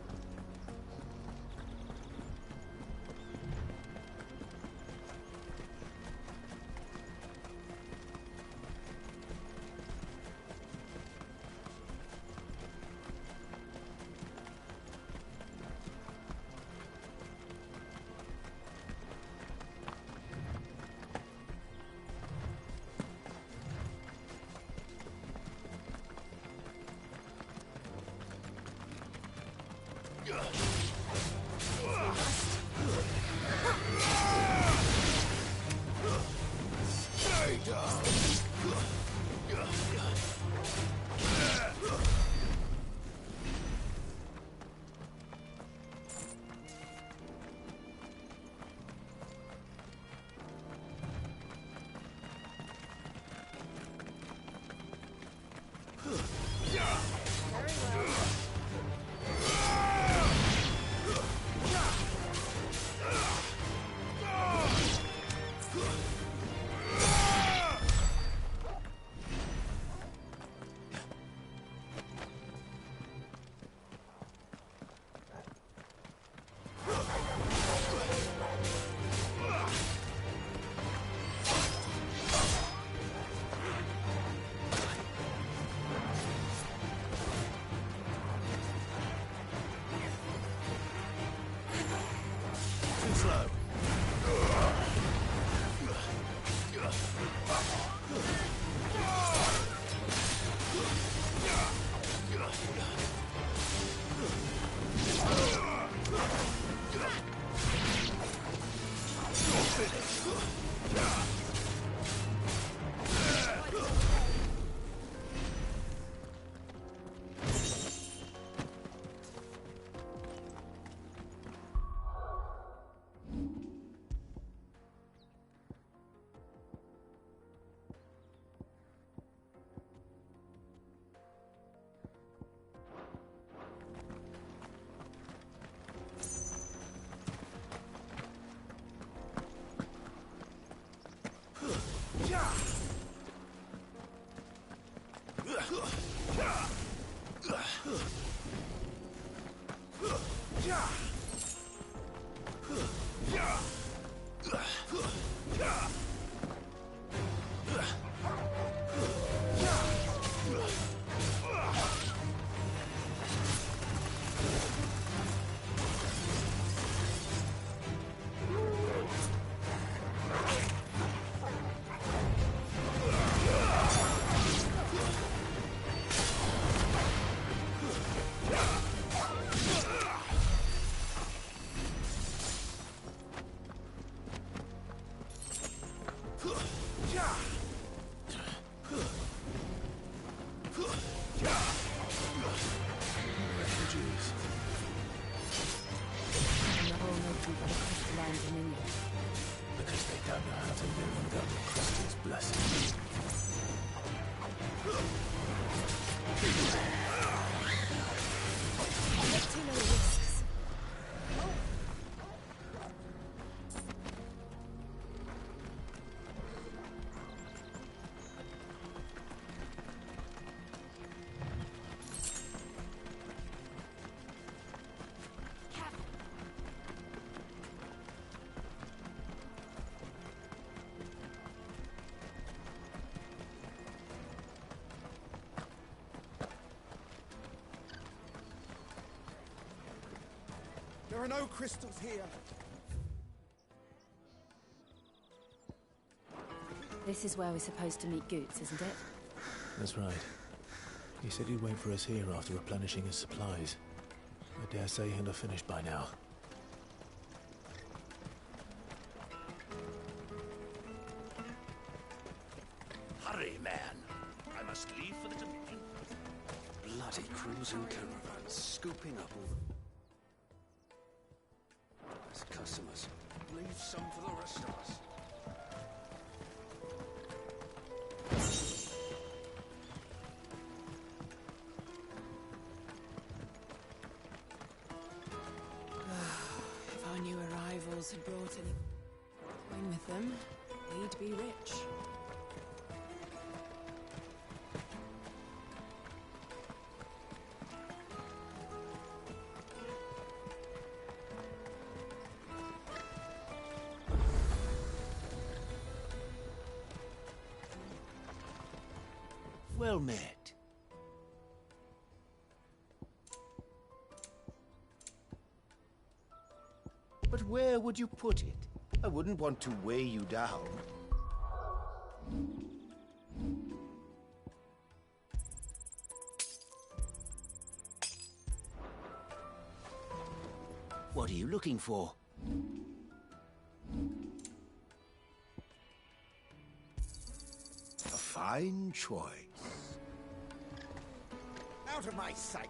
Because they don't know how to live without the Christian's blessing. Too many risks. There are no crystals here. This is where we're supposed to meet Goots, isn't it? That's right. He said he'd wait for us here after replenishing his supplies. I dare say he'll have finished by now. Hurry, man. I must leave for the Dominion. Bloody cruising caravans scooping up all the... As customers, leave some for the rest of us. bought any coin with them, they'd be rich. Well met. But where would you put it? I wouldn't want to weigh you down. What are you looking for? A fine choice. Out of my sight!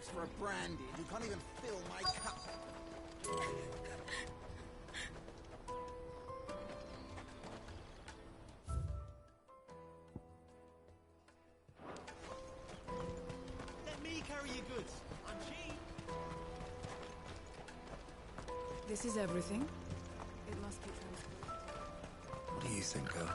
Thanks for a brandy. You can't even fill my cup. Let me carry your goods. I'm cheap. This is everything. It must be transported. What do you think, girl?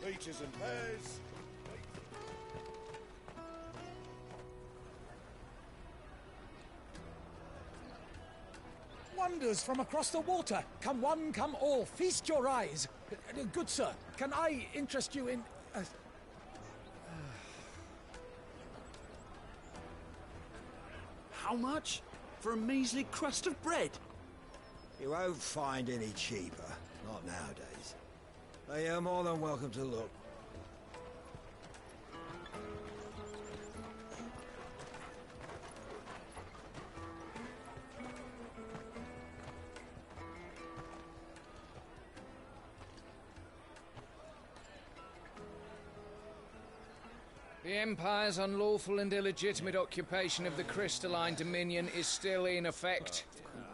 Peaches and pears. Wonders from across the water. Come one, come all. Feast your eyes. Good sir, can I interest you in... How much? For a measly crust of bread? You won't find any cheaper. Not nowadays. But you're more than welcome to look. The Empire's unlawful and illegitimate occupation of the Crystalline Dominion is still in effect.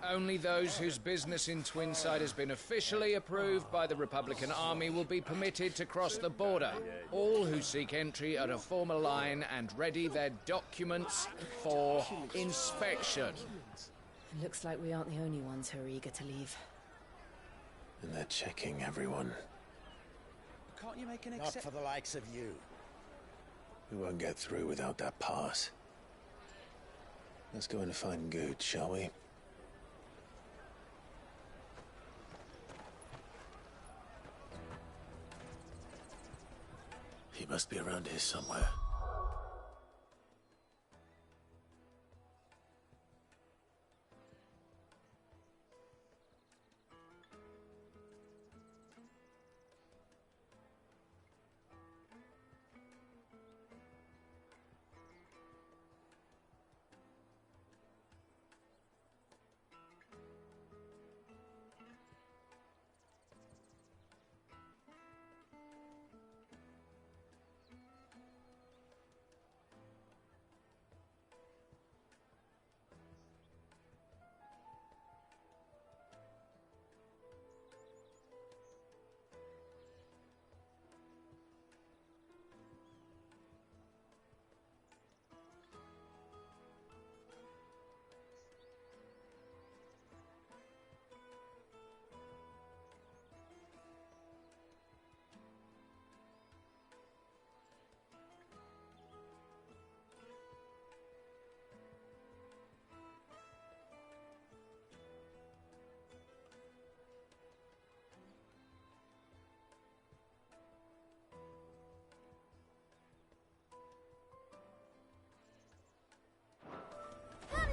Only those whose business in Twinside has been officially approved by the Republican Army will be permitted to cross the border. All who seek entry are to form a line and ready their documents for inspection. It looks like we aren't the only ones who are eager to leave. And they're checking everyone. Can't you make an Not for the likes of you. We won't get through without that pass. Let's go and find Good, shall we? He must be around here somewhere.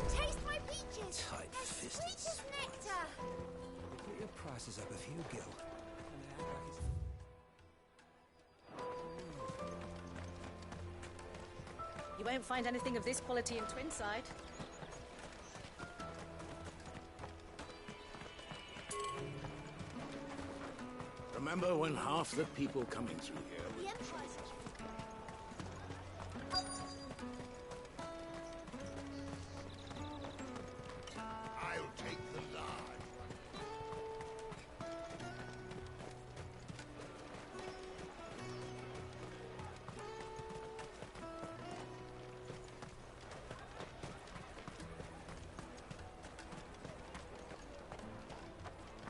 Taste my peaches! Tight-fisted Sweet as nectar! Put your prices up a few gil. You won't find anything of this quality in Twinside. Remember when half the people coming through here were... The Empire's... I'll take the large.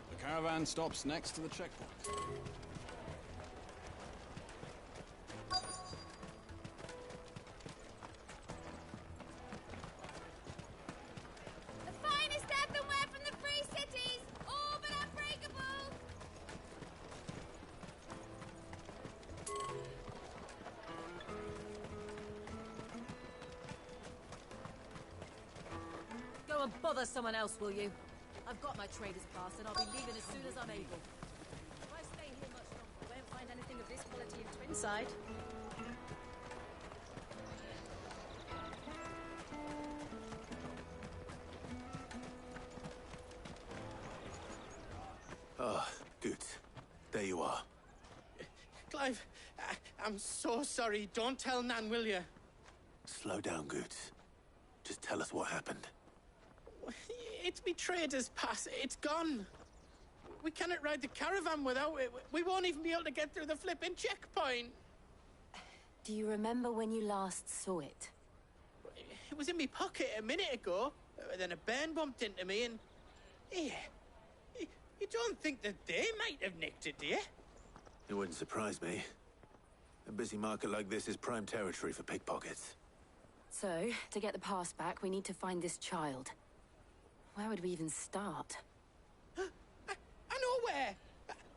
The caravan stops next to the checkpoint. The finest earthenware from the Free Cities! All but unbreakable! Go and bother someone else, will you? I've got my trader's pass and I'll be leaving as soon as I'm able. side. Ah, good. There you are. Clive, I'm so sorry. Don't tell Nan, will you? Slow down, Goots. Just tell us what happened. It's me trader's pass. It's gone. We cannot ride the caravan without it. We won't even be able to get through the flipping checkpoint. Do you remember when you last saw it? It was in my pocket a minute ago. Then a bairn bumped into me and... Here. You don't think that they might have nicked it, do you? It wouldn't surprise me. A busy market like this is prime territory for pickpockets. So, to get the pass back, we need to find this child. Where would we even start? I know where!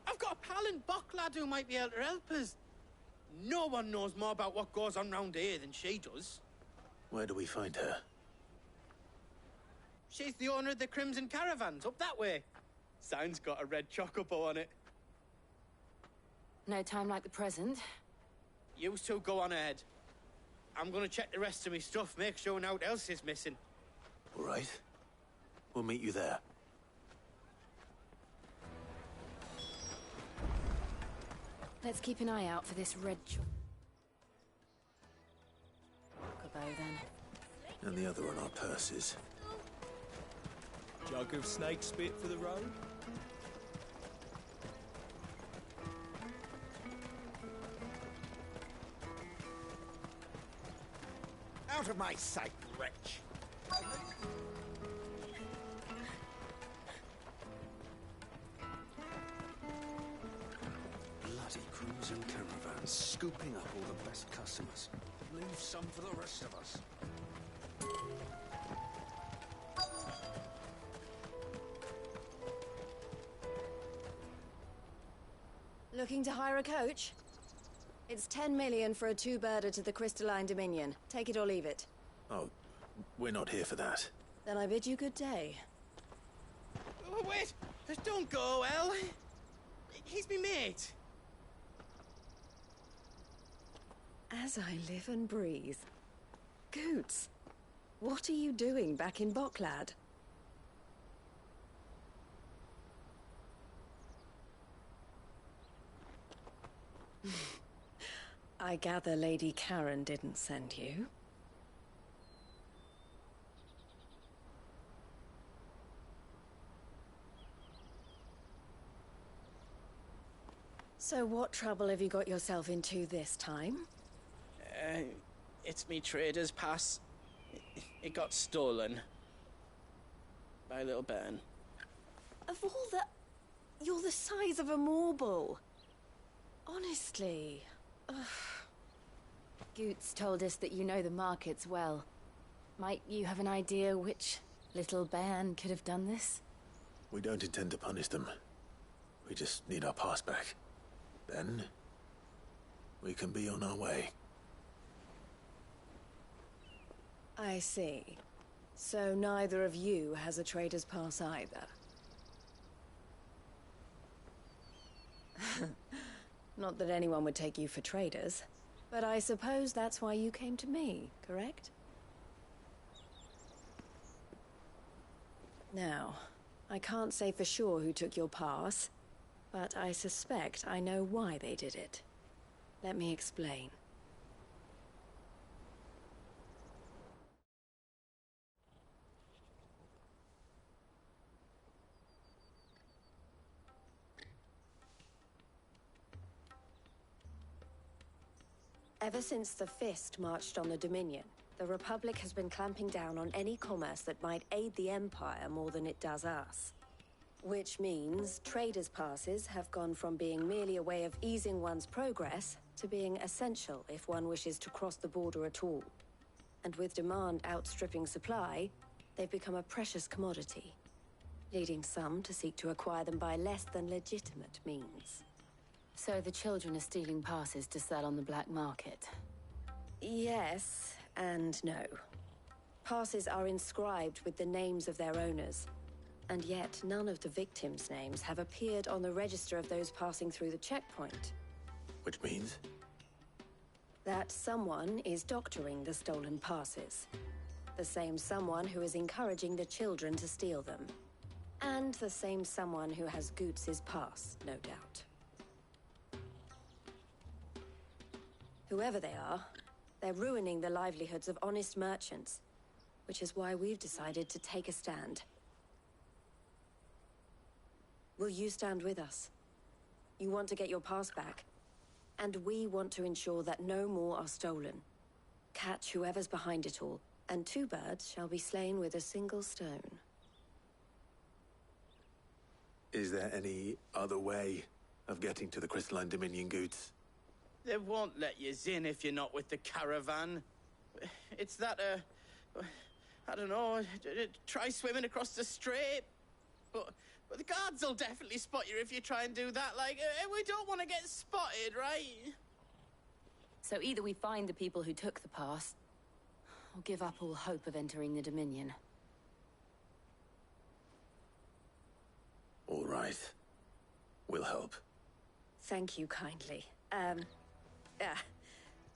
I've got a pal in Bocklad who might be able to help us. No one knows more about what goes on round here than she does. Where do we find her? She's the owner of the Crimson Caravans, up that way. Sign's got a red chocobo on it. No time like the present. You two go on ahead. I'm gonna check the rest of my stuff, make sure no one else is missing. All right. We'll meet you there. Let's keep an eye out for this red chocobo, then. And the other on our purses. Jug of snake spit for the road? Out of my sight, wretch! Bloody cruising caravans, scooping up all the best customers. Leave some for the rest of us. Looking to hire a coach? It's 10 million for a two-birder to the Crystalline Dominion. Take it or leave it. Oh, we're not here for that. Then I bid you good day. Oh, wait! Don't go, El! He's me mate. As I live and breathe. Goots, what are you doing back in Bocklad? I gather Lady Karen didn't send you. So what trouble have you got yourself into this time? It's me trader's pass. It got stolen. By a little bairn. Of all the... You're the size of a marble. Honestly. Ugh. Goots told us that you know the markets well. Might you have an idea which little bairn could have done this? We don't intend to punish them. We just need our pass back. Then, we can be on our way. I see. So neither of you has a trader's pass either. Not that anyone would take you for traders, but I suppose that's why you came to me, correct? Now, I can't say for sure who took your pass, but I suspect I know why they did it. Let me explain. Ever since the Fist marched on the Dominion, the Republic has been clamping down on any commerce that might aid the Empire more than it does us. Which means traders' passes have gone from being merely a way of easing one's progress to being essential if one wishes to cross the border at all. And with demand outstripping supply, they've become a precious commodity, leading some to seek to acquire them by less than legitimate means. So the children are stealing passes to sell on the black market? Yes and no. Passes are inscribed with the names of their owners, and yet none of the victims' names have appeared on the register of those passing through the checkpoint. Which means? That someone is doctoring the stolen passes. The same someone who is encouraging the children to steal them. And the same someone who has Goots' pass, no doubt. Whoever they are, they're ruining the livelihoods of honest merchants, which is why we've decided to take a stand. Will you stand with us? You want to get your pass back, and we want to ensure that no more are stolen. Catch whoever's behind it all, and 2 birds shall be slain with a single stone. Is there any other way of getting to the Crystalline Dominion, Goots? They won't let you in if you're not with the caravan. It's that, I don't know, try swimming across the strait. But the guards will definitely spot you if you try and do that. Like, we don't want to get spotted, right? So either we find the people who took the pass, or give up all hope of entering the Dominion. All right. We'll help. Thank you kindly.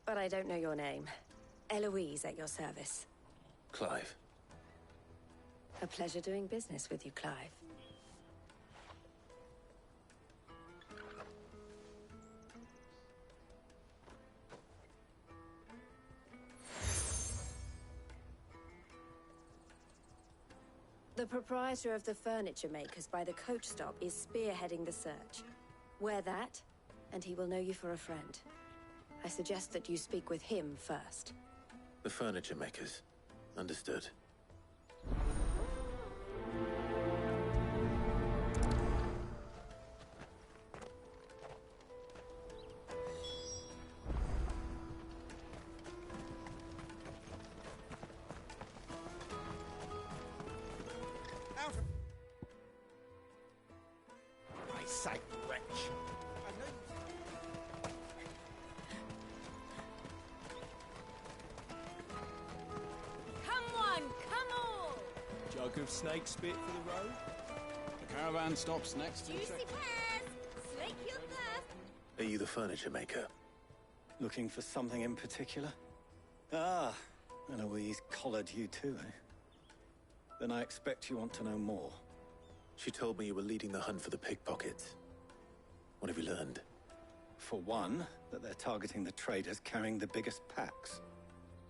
But I don't know your name. Eloise at your service. Clive. A pleasure doing business with you, Clive. The proprietor of the furniture makers by the coach stop is spearheading the search. Wear that, and he will know you for a friend. I suggest that you speak with him first. The furniture makers. Understood. I say, wretch. Come one, come all! Jug of snake spit for the road? The caravan stops next to the Juicy check. pears! Slake your thirst! Are you the furniture maker? Looking for something in particular? Ah, Eloise collared you too, eh? Then I expect you want to know more. She told me you were leading the hunt for the pickpockets. What have you learned? For one, that they're targeting the traders carrying the biggest packs.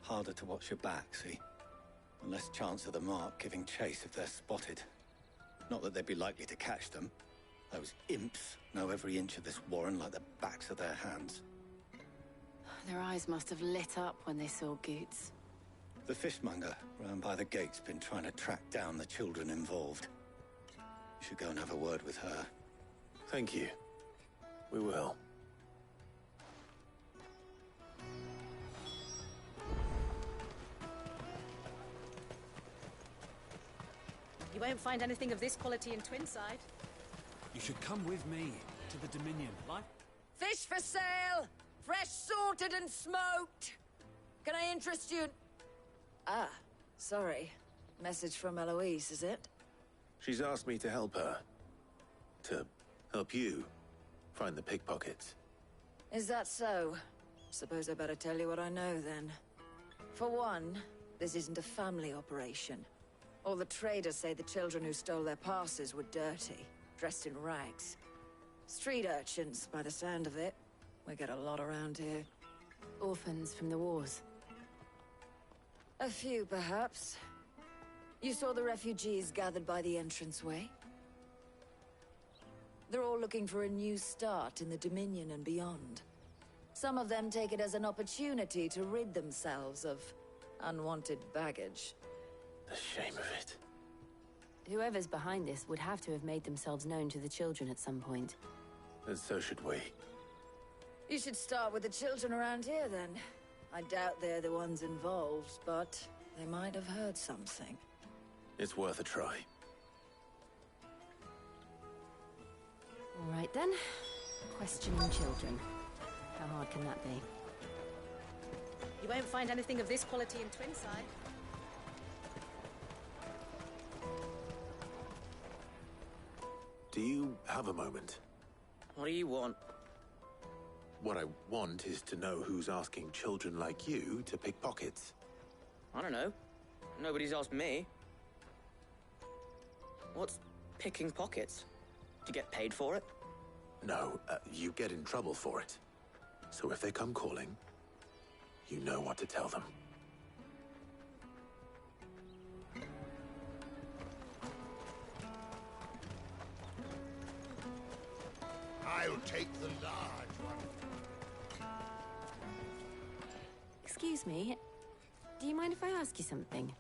Harder to watch your back, see? And less chance of the mark giving chase if they're spotted. Not that they'd be likely to catch them. Those imps know every inch of this warren like the backs of their hands. Their eyes must have lit up when they saw Goots. The fishmonger round by the gate's been trying to track down the children involved. You should go and have a word with her. Thank you. We will. You won't find anything of this quality in Twinside. You should come with me to the Dominion. Fish for sale! Fresh sorted and smoked! Can I interest you? Ah, sorry. Message from Eloise, is it? She's asked me to help her. To help you find the pickpockets. Is that so? Suppose I better tell you what I know, then. For one, this isn't a family operation. All the traders say the children who stole their passes were dirty, dressed in rags. Street urchins, by the sound of it. We get a lot around here. Orphans from the wars. A few, perhaps. You saw the refugees gathered by the entranceway? They're all looking for a new start in the Dominion and beyond. Some of them take it as an opportunity to rid themselves of unwanted baggage. The shame of it. Whoever's behind this would have to have made themselves known to the children at some point. And so should we. You should start with the children around here, then. I doubt they're the ones involved, but they might have heard something. It's worth a try. All right, then. Questioning children. How hard can that be? You won't find anything of this quality in Twinside. Do you have a moment? What do you want? What I want is to know who's asking children like you to pick pockets. I don't know. Nobody's asked me. What's picking pockets? Do you get paid for it? No, you get in trouble for it. So if they come calling, you know what to tell them. I'll take the large one. Excuse me, do you mind if I ask you something?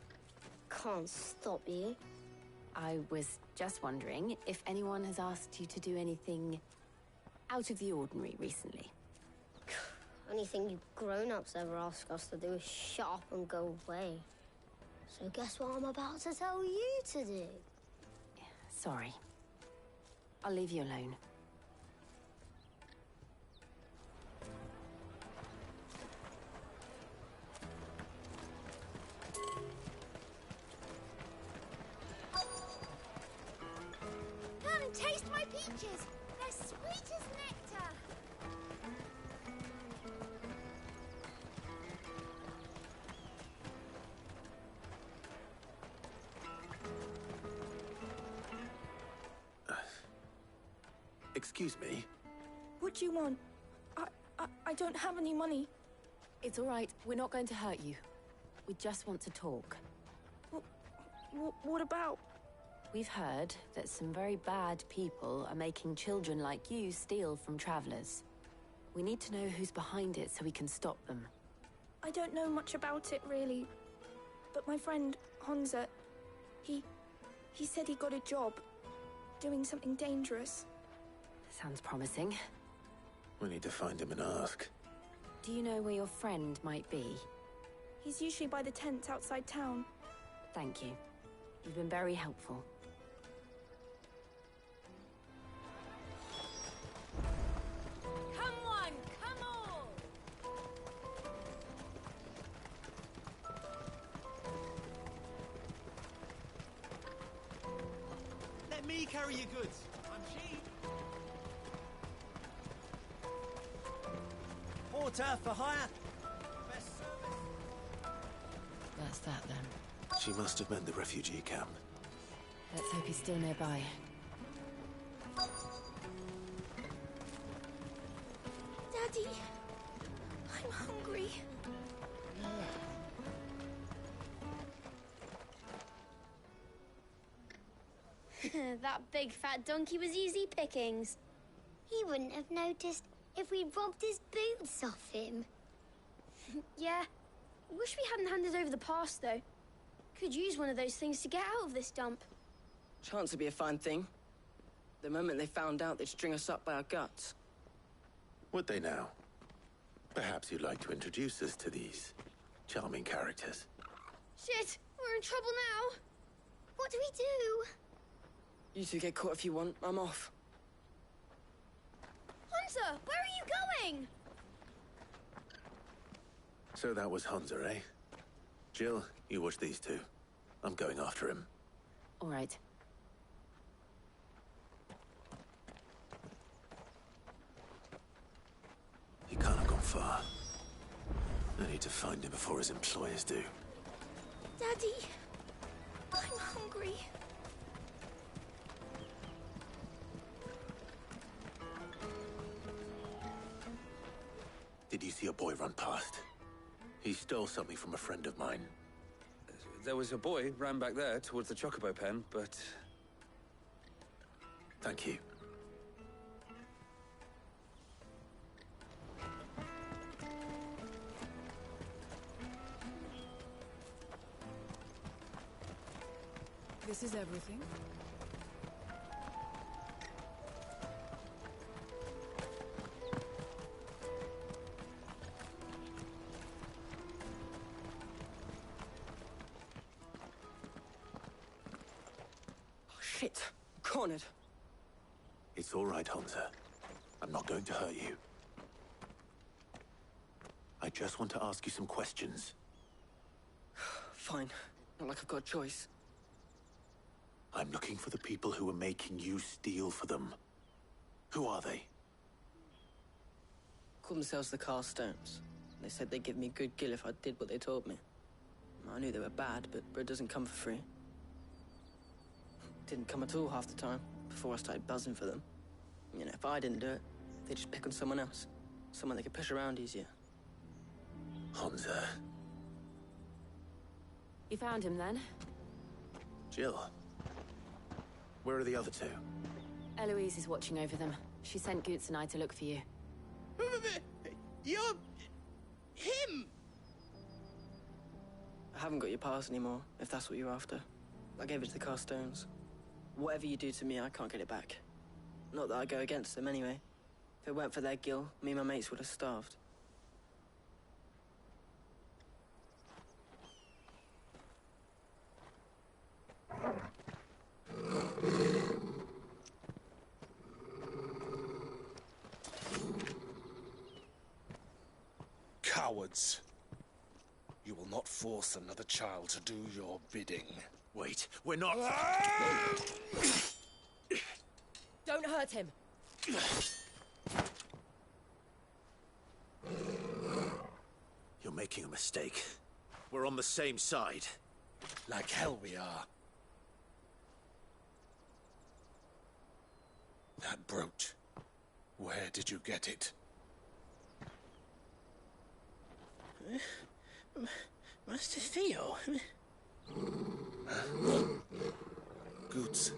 Can't stop you. I was just wondering if anyone has asked you to do anything out of the ordinary recently. Anything you grown-ups ever ask us to do is shut up and go away. So guess what I'm about to tell you to do? Sorry. I'll leave you alone. Come and taste my peaches. They're sweet as nectar. Excuse me? What do you want? I don't have any money. It's all right. We're not going to hurt you. We just want to talk. What about? We've heard that some very bad people are making children like you steal from travelers. We need to know who's behind it so we can stop them. I don't know much about it, really. But my friend, Honza, he said he got a job doing something dangerous. Sounds promising. We need to find him and ask. Do you know where your friend might be? He's usually by the tents outside town. Thank you. You've been very helpful. Come one, come all. Let me carry your goods. I'm cheap. Porter for hire. Best service. That's that then. She must have meant the refugee camp. Let's hope he's still nearby. Daddy, I'm hungry. That big fat donkey was easy pickings. He wouldn't have noticed if we'd robbed his boots off him. Yeah. Wish we hadn't handed over the pass, though. Could use one of those things to get out of this dump. Chance would be a fine thing. The moment they found out, they'd string us up by our guts. Would they now? Perhaps you'd like to introduce us to these charming characters. Shit! We're in trouble now! What do we do? You two get caught if you want. I'm off. Hunter, where are you going? So that was Hunter, eh? Jill, you watch these two. I'm going after him. All right. He can't have gone far. I need to find him before his employers do. Daddy, I'm hungry. Did you see a boy run past? He stole something from a friend of mine. There was a boy ran back there towards the Chocobo pen, but... Thank you. This is everything. Shit! Cornered. It's all right, Hunter. I'm not going to hurt you. I just want to ask you some questions. Fine. Not like I've got a choice. I'm looking for the people who are making you steal for them. Who are they? Called themselves the Carstones. They said they'd give me good gill if I did what they told me. I knew they were bad, but bread doesn't come for free. Didn't come at all half the time, before I started buzzing for them. You know, if I didn't do it, they'd just pick on someone else. Someone they could push around easier. Honza. You found him then? Jill. Where are the other two? Eloise is watching over them. She sent Goots and I to look for you. You're... him! I haven't got your pass anymore, if that's what you're after. I gave it to the Carstones. Whatever you do to me, I can't get it back. Not that I go against them anyway. If it weren't for their gill, me and my mates would have starved. Cowards. You will not force another child to do your bidding. Wait, we're not... Don't hurt him. You're making a mistake. We're on the same side. Like hell we are. That brooch. Where did you get it? Master Theo. Goots.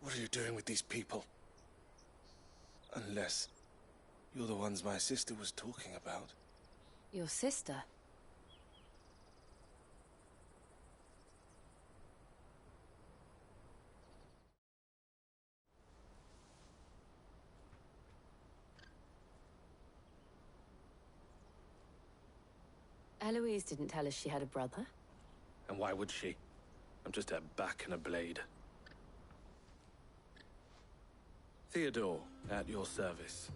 What are you doing with these people? Unless you're the ones my sister was talking about. Your sister? Eloise didn't tell us she had a brother. And why would she? I'm just a back and a blade. Theodore, at your service.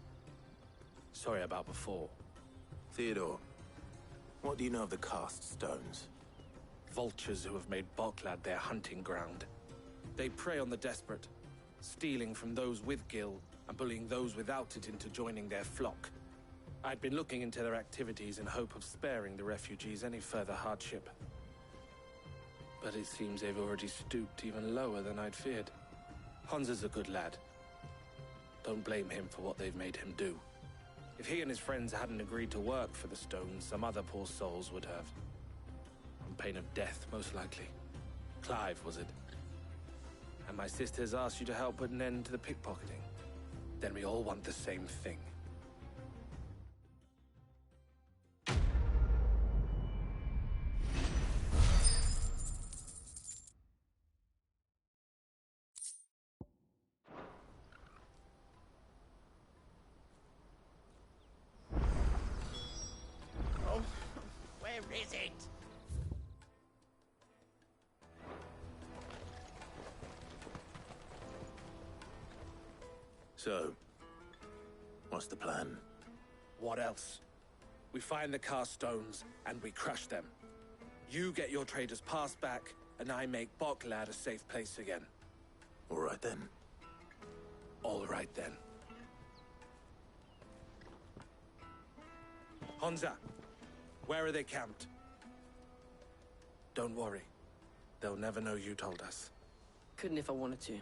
Sorry about before. Theodore, what do you know of the Cast Stones? Vultures who have made Boklad their hunting ground. They prey on the desperate, stealing from those with gill and bullying those without it into joining their flock. I'd been looking into their activities in hope of sparing the refugees any further hardship. But it seems they've already stooped even lower than I'd feared. Honza's a good lad. Don't blame him for what they've made him do. If he and his friends hadn't agreed to work for the Stones, some other poor souls would have. On pain of death, most likely. Clive, was it? And my sisters asked you to help put an end to the pickpocketing. Then we all want the same thing. Where is it? So, what's the plan? What else? We find the Carstones and we crush them. You get your trader's pass back, and I make Boklad a safe place again. All right then. All right then. Honza, where are they camped? Don't worry. They'll never know you told us. Couldn't if I wanted to.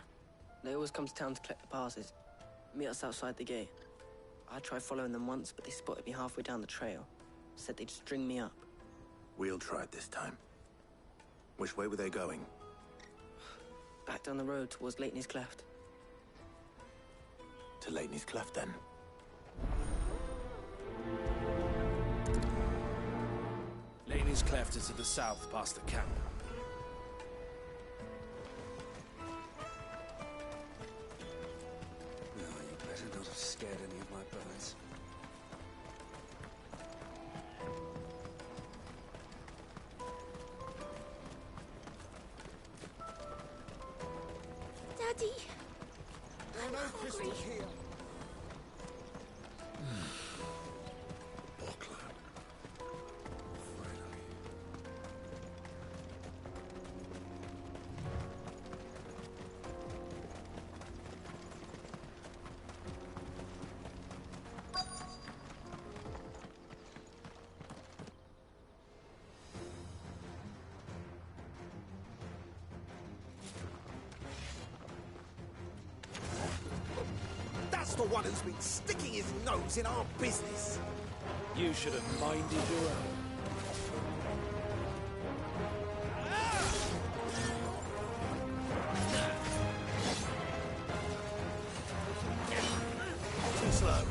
They always come to town to collect the passes. Meet us outside the gate. I tried following them once, but they spotted me halfway down the trail. Said they'd string me up. We'll try it this time. Which way were they going? Back down the road towards Leitney's Cleft. To Leitney's Cleft, then. Leitney's Cleft is to the south, past the camp. No, you better not have scared any of my birds. Daddy, There are no pistols here. for one who's been sticking his nose in our business. You should have minded your own. Too slow.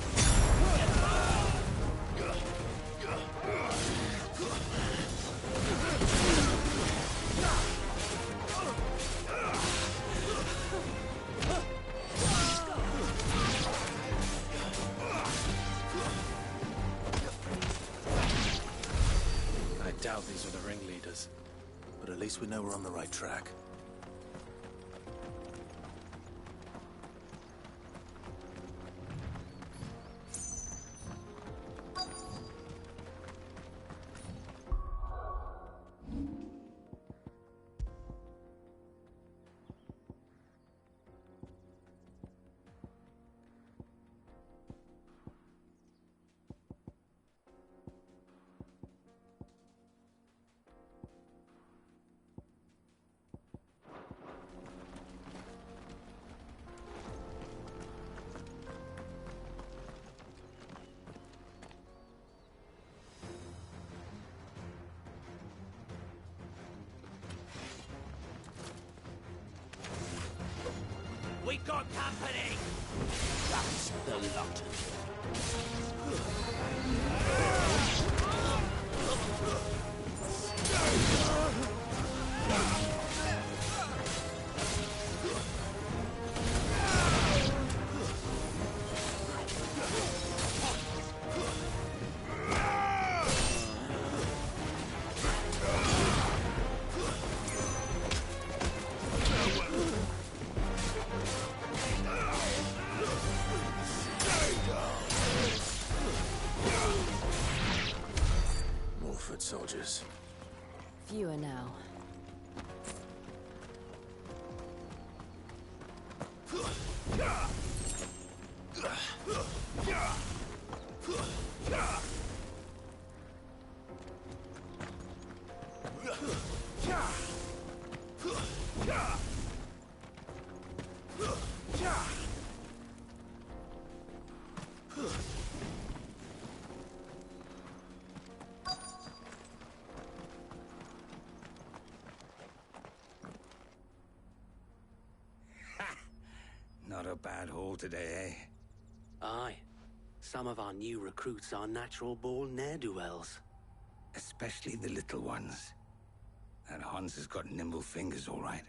I doubt these are the ringleaders. But at least we know we're on the right track. We got company! That's the lot. Soldiers. Fewer now. Not a bad haul today, eh? Aye. Some of our new recruits are natural-born ne'er-do-wells. Especially the little ones. That Hans has got nimble fingers, all right.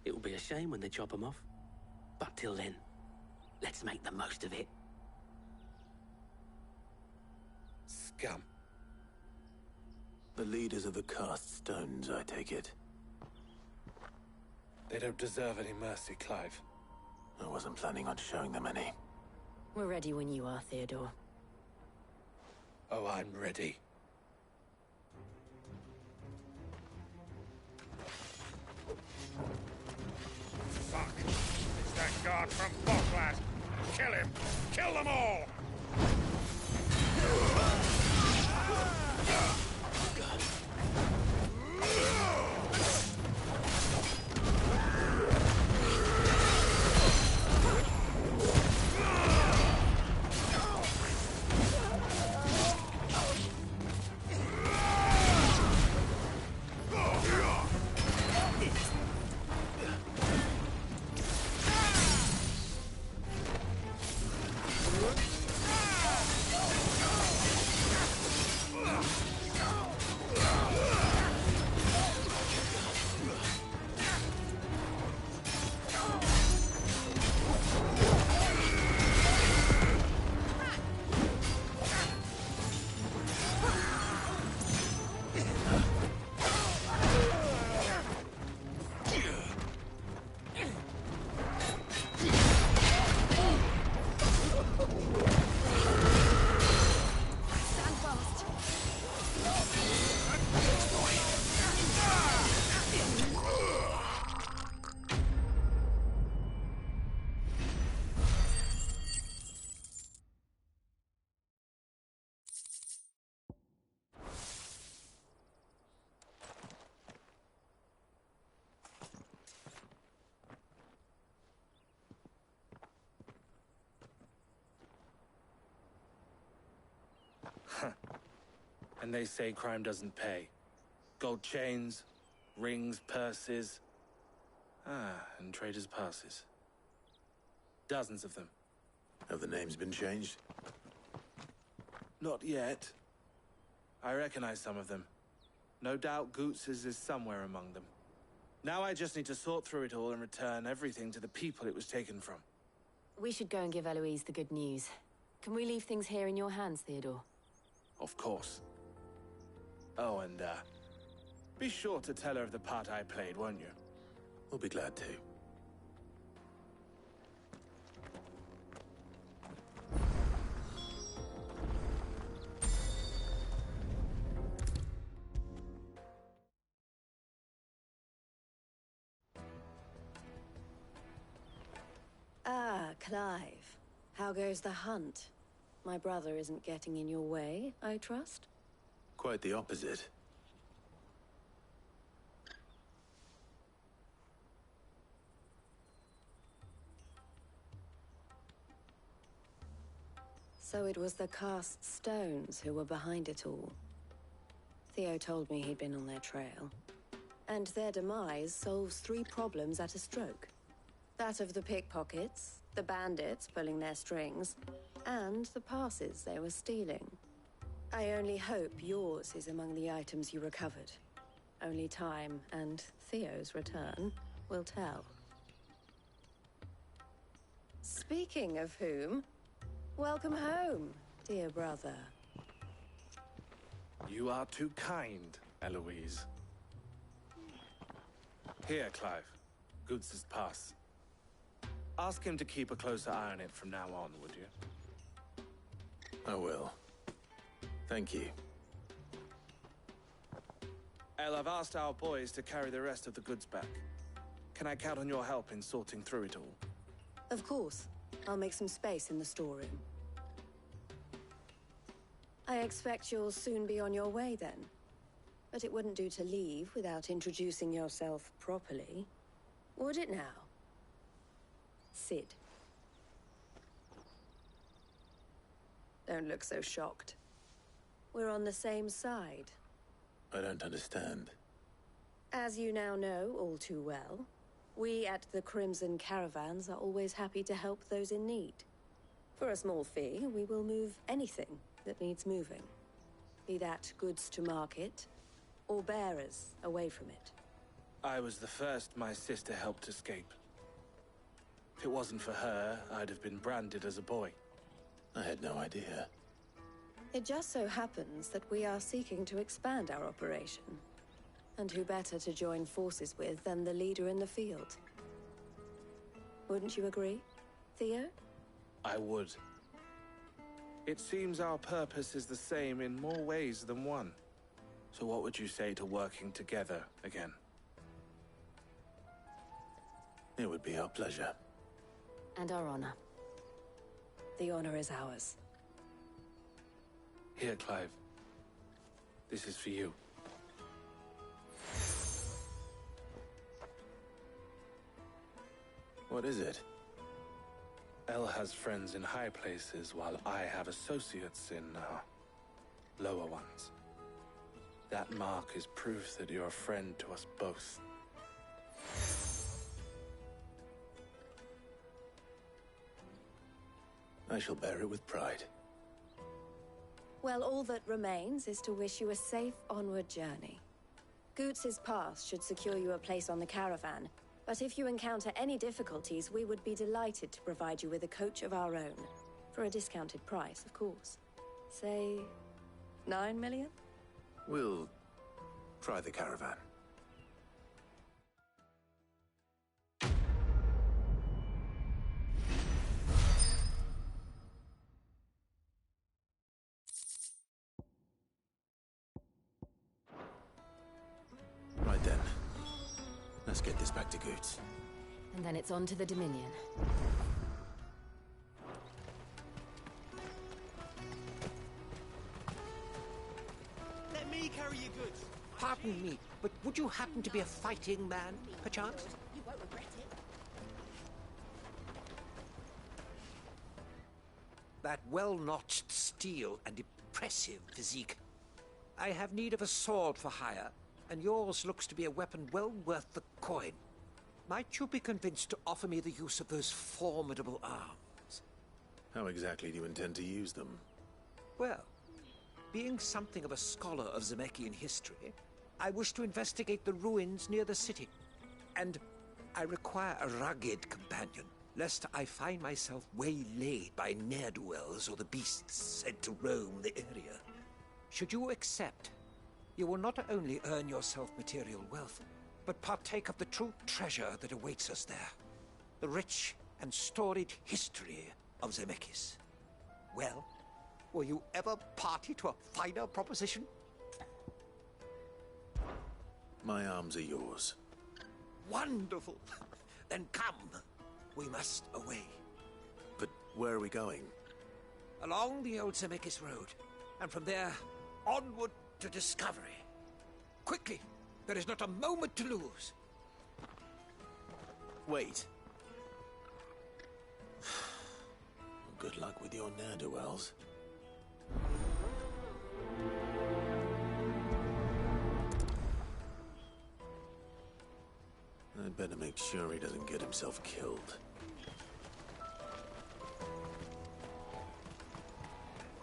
It'll be a shame when they chop them off. But till then, let's make the most of it. Scum. The leaders of the Cast Stones, I take it. They don't deserve any mercy, Clive. I wasn't planning on showing them any. We're ready when you are, Theodore. Oh, I'm ready. Fuck! It's that guard from Boklad! Kill him! Kill them all! And they say crime doesn't pay. Gold chains, rings, purses. And traders' passes. Dozens of them. Have the names been changed? Not yet. I recognize some of them. No doubt Goots's is somewhere among them. Now I just need to sort through it all and return everything to the people it was taken from. We should go and give Eloise the good news. Can we leave things here in your hands, Theodore? Of course. Oh, and, be sure to tell her of the part I played, won't you? We'll be glad to. Ah, Clive. How goes the hunt? My brother isn't getting in your way, I trust? Quite the opposite. So it was the cast stones who were behind it all. Theo told me he'd been on their trail. And their demise solves 3 problems at a stroke. That of the pickpockets, the bandits pulling their strings, and the passes they were stealing. I only hope yours is among the items you recovered. Only time and Theo's return will tell. Speaking of whom, welcome home, dear brother. You are too kind, Eloise. Here, Clive. Goots's pass. Ask him to keep a closer eye on it from now on, would you? I will. Thank you. El, I've asked our boys to carry the rest of the goods back. Can I count on your help in sorting through it all? Of course. I'll make some space in the storeroom. I expect you'll soon be on your way then. But it wouldn't do to leave without introducing yourself properly. Would it now? Sid. Don't look so shocked. We're on the same side. I don't understand. As you now know all too well, we at the Crimson Caravans are always happy to help those in need. For a small fee, we will move anything that needs moving. Be that goods to market, or bearers away from it. I was the first my sister helped escape. If it wasn't for her, I'd have been branded as a boy. I had no idea. It just so happens that we are seeking to expand our operation. And who better to join forces with than the leader in the field? Wouldn't you agree, Theo? I would. It seems our purpose is the same in more ways than one. So what would you say to working together again? It would be our pleasure. And our honor. The honor is ours. Here, Clive. This is for you. What is it? El has friends in high places, while I have associates in, lower ones. That mark is proof that you're a friend to us both. I shall bear it with pride. Well, all that remains is to wish you a safe onward journey. Goots's pass should secure you a place on the caravan, but if you encounter any difficulties, we would be delighted to provide you with a coach of our own. For a discounted price, of course. Say, 9 million? We'll try the caravan. Right then. Let's get this back to Goots. And then it's on to the Dominion. Let me carry your goods. Pardon me, but would you happen to be a fighting man, perchance? You won't regret it. That well-notched steel and impressive physique. I have need of a sword for hire, and yours looks to be a weapon well worth the coin. Might you be convinced to offer me the use of those formidable arms? How exactly do you intend to use them? Well, being something of a scholar of Zemeckis history, I wish to investigate the ruins near the city. And I require a rugged companion, lest I find myself waylaid by ne'er-do-wells or the beasts sent to roam the area. Should you accept, you will not only earn yourself material wealth, but partake of the true treasure that awaits us there. The rich and storied history of Zemeckis. Well, will you ever party to a finer proposition? My arms are yours. Wonderful! Then come. We must away. But where are we going? Along the old Zemeckis Road, and from there, onward to discovery. Quickly! There is not a moment to lose. Wait. Good luck with your ne'er-do-wells. I'd better make sure he doesn't get himself killed.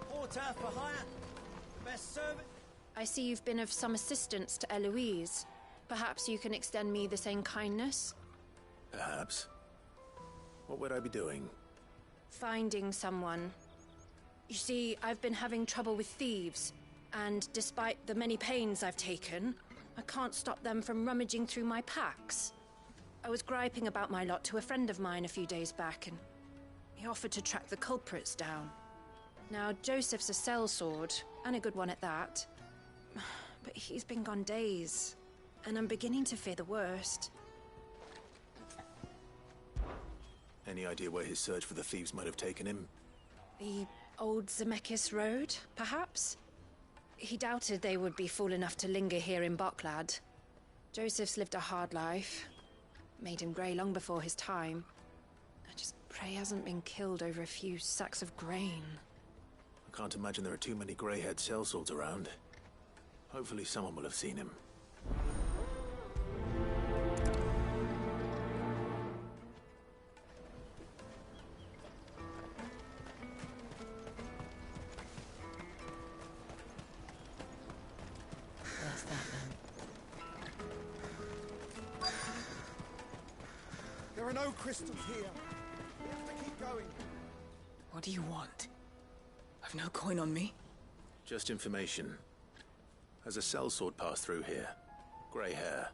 Porter for hire. Best servant. I see you've been of some assistance to Eloise. Perhaps you can extend me the same kindness? Perhaps. What would I be doing? Finding someone. You see, I've been having trouble with thieves, and despite the many pains I've taken, I can't stop them from rummaging through my packs. I was griping about my lot to a friend of mine a few days back, and he offered to track the culprits down. Now, Joseph's a sellsword, and a good one at that. But he's been gone days, and I'm beginning to fear the worst. Any idea where his search for the thieves might have taken him? The old Zemeckis Road, perhaps? He doubted they would be fool enough to linger here in Boklad. Joseph's lived a hard life. Made him grey long before his time. I just pray he hasn't been killed over a few sacks of grain. I can't imagine there are too many grey-haired sellswords around. Hopefully someone will have seen him. Where's that then? There are no crystals here. We have to keep going. What do you want? I've no coin on me. Just information. Has a sellsword passed through here? Grey hair.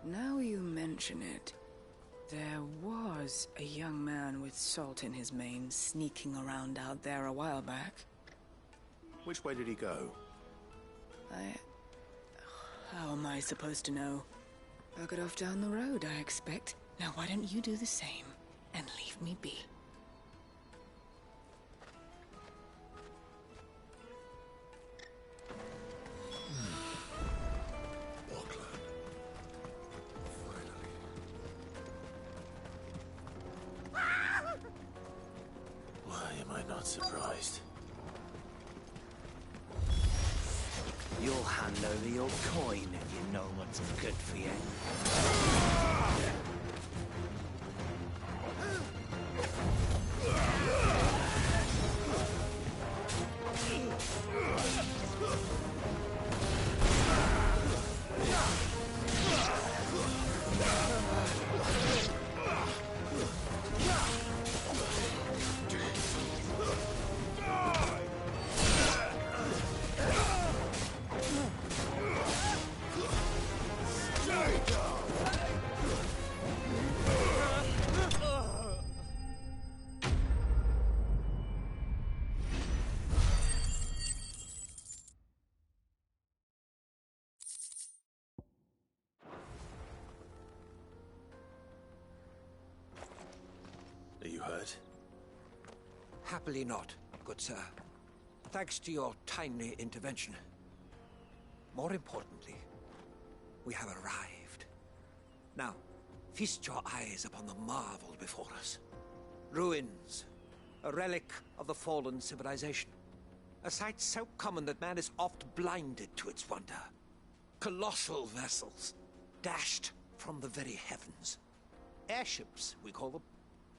Now you mention it, there was a young man with salt in his mane sneaking around out there a while back. Which way did he go? How am I supposed to know? Buggered off down the road, I expect. Now why don't you do the same and leave me be? Why am I not surprised? You'll hand over your coin if you know what's good for you. Are you hurt? Happily not, good sir. Thanks to your timely intervention. More importantly, we have arrived. Now, feast your eyes upon the marvel before us. Ruins, a relic of the fallen civilization. A sight so common that man is oft blinded to its wonder. Colossal vessels, dashed from the very heavens. Airships, we call them,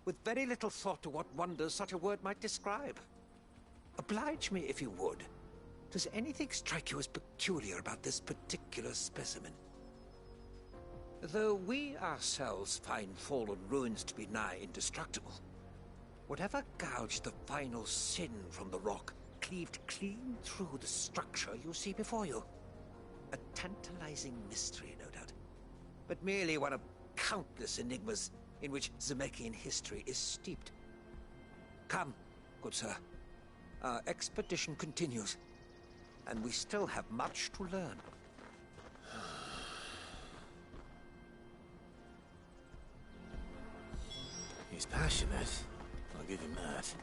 with very little thought to what wonders such a word might describe. Oblige me if you would. Does anything strike you as peculiar about this particular specimen? Though we ourselves find fallen ruins to be nigh indestructible, whatever gouged the final sin from the rock cleaved clean through the structure you see before you. A tantalizing mystery, no doubt, but merely one of countless enigmas in which Zemeckis history is steeped. Come, good sir. Our expedition continues, and we still have much to learn. He's passionate. I'll give him that.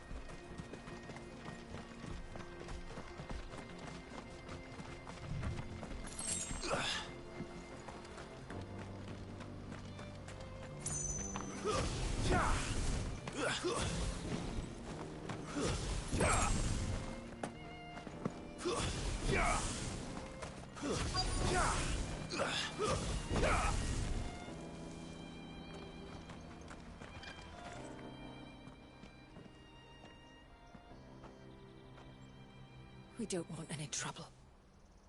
We don't want any trouble.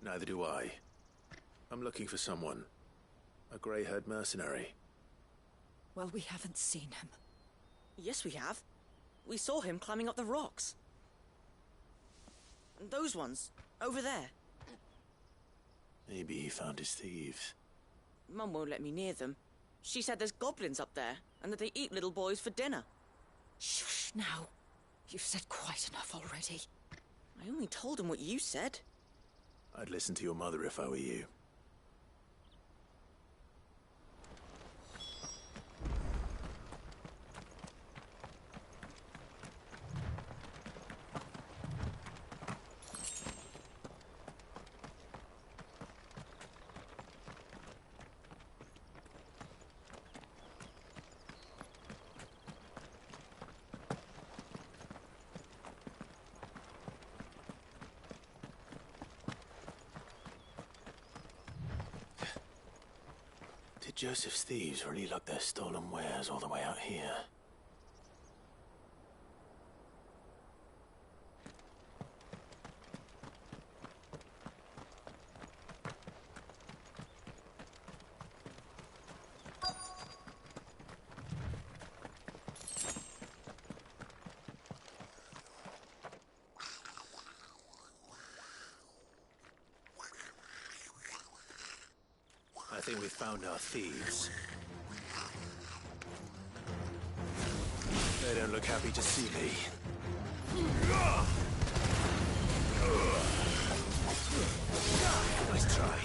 Neither do I. I'm looking for someone. A grey-haired mercenary. Well, we haven't seen him. Yes, we have. We saw him climbing up the rocks. And those ones, over there. Maybe he found his thieves. Mum won't let me near them. She said there's goblins up there, and that they eat little boys for dinner. Shush, now. You've said quite enough already. I only told him what you said. I'd listen to your mother if I were you. Did Joseph's thieves really lug their stolen wares all the way out here? I think we found our thieves. They don't look happy to see me. Nice try.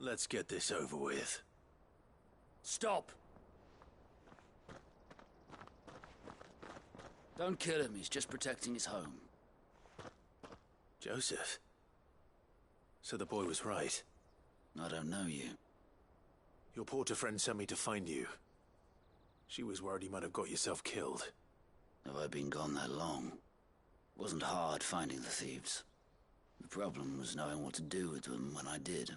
Let's get this over with. Stop! Don't kill him, he's just protecting his home. Joseph? So the boy was right. I don't know you. Your porter friend sent me to find you. She was worried you might have got yourself killed. Have I been gone that long? It wasn't hard finding the thieves. The problem was knowing what to do with them when I did.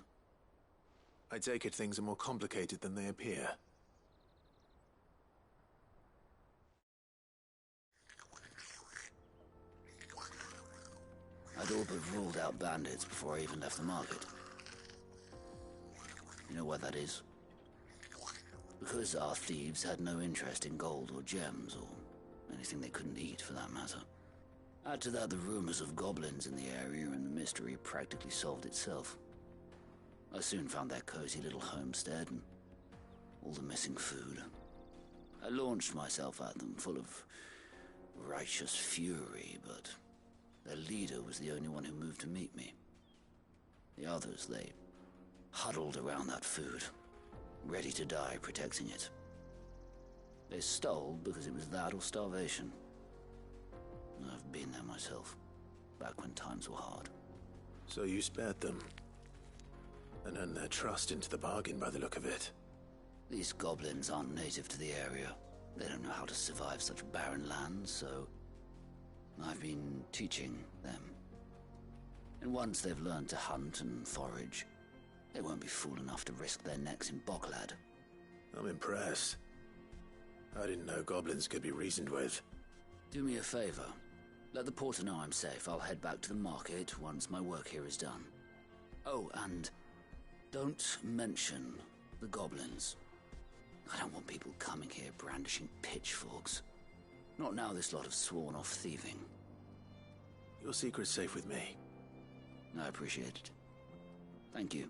I take it things are more complicated than they appear. I'd all but ruled out bandits before I even left the market. You know why that is? Because our thieves had no interest in gold or gems, or anything they couldn't eat for that matter. Add to that the rumors of goblins in the area, and the mystery practically solved itself. I soon found their cozy little homestead and all the missing food. I launched myself at them full of righteous fury, but their leader was the only one who moved to meet me. The others, they huddled around that food, ready to die protecting it. They stole because it was that or starvation. I've been there myself, back when times were hard. So you spared them, and earned their trust into the bargain by the look of it. These goblins aren't native to the area. They don't know how to survive such barren lands, so I've been teaching them. And once they've learned to hunt and forage, they won't be fool enough to risk their necks in Boklad. I'm impressed. I didn't know goblins could be reasoned with. Do me a favor. Let the porter know I'm safe. I'll head back to the market once my work here is done. Oh, and don't mention the goblins. I don't want people coming here brandishing pitchforks. Not now this lot have sworn off thieving. Your secret's safe with me. I appreciate it. Thank you.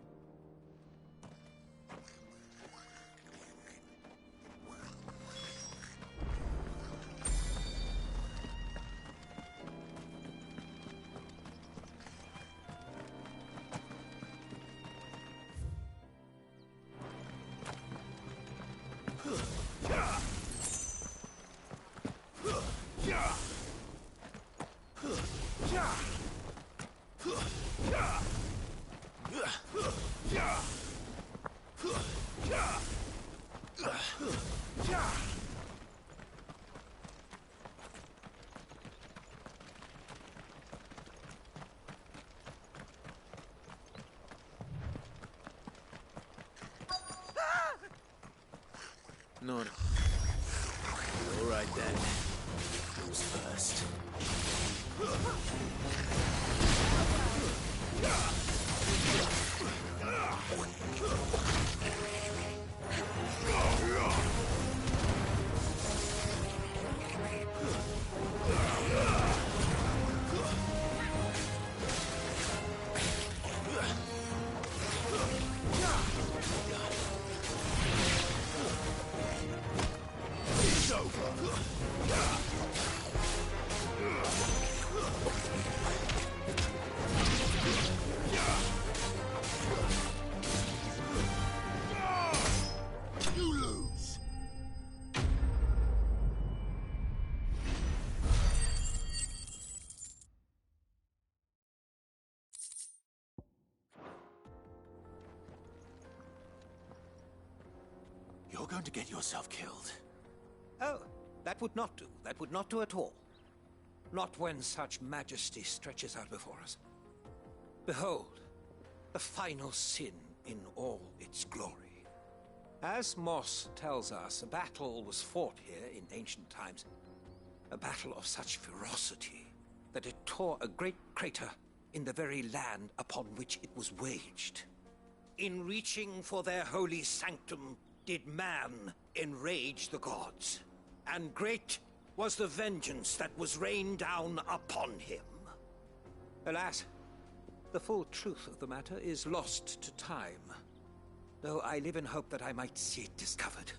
Nord. All right then. Who's first? You're going to get yourself killed. Oh, that would not do. That would not do at all. Not when such majesty stretches out before us. Behold, the final sin in all its glory. As Moss tells us, a battle was fought here in ancient times. A battle of such ferocity that it tore a great crater in the very land upon which it was waged. In reaching for their holy sanctum, did man enrage the gods, and great was the vengeance that was rained down upon him. Alas, the full truth of the matter is lost to time, though I live in hope that I might see it discovered.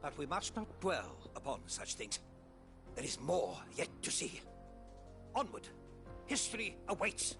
But we must not dwell upon such things. There is more yet to see. Onward! History awaits!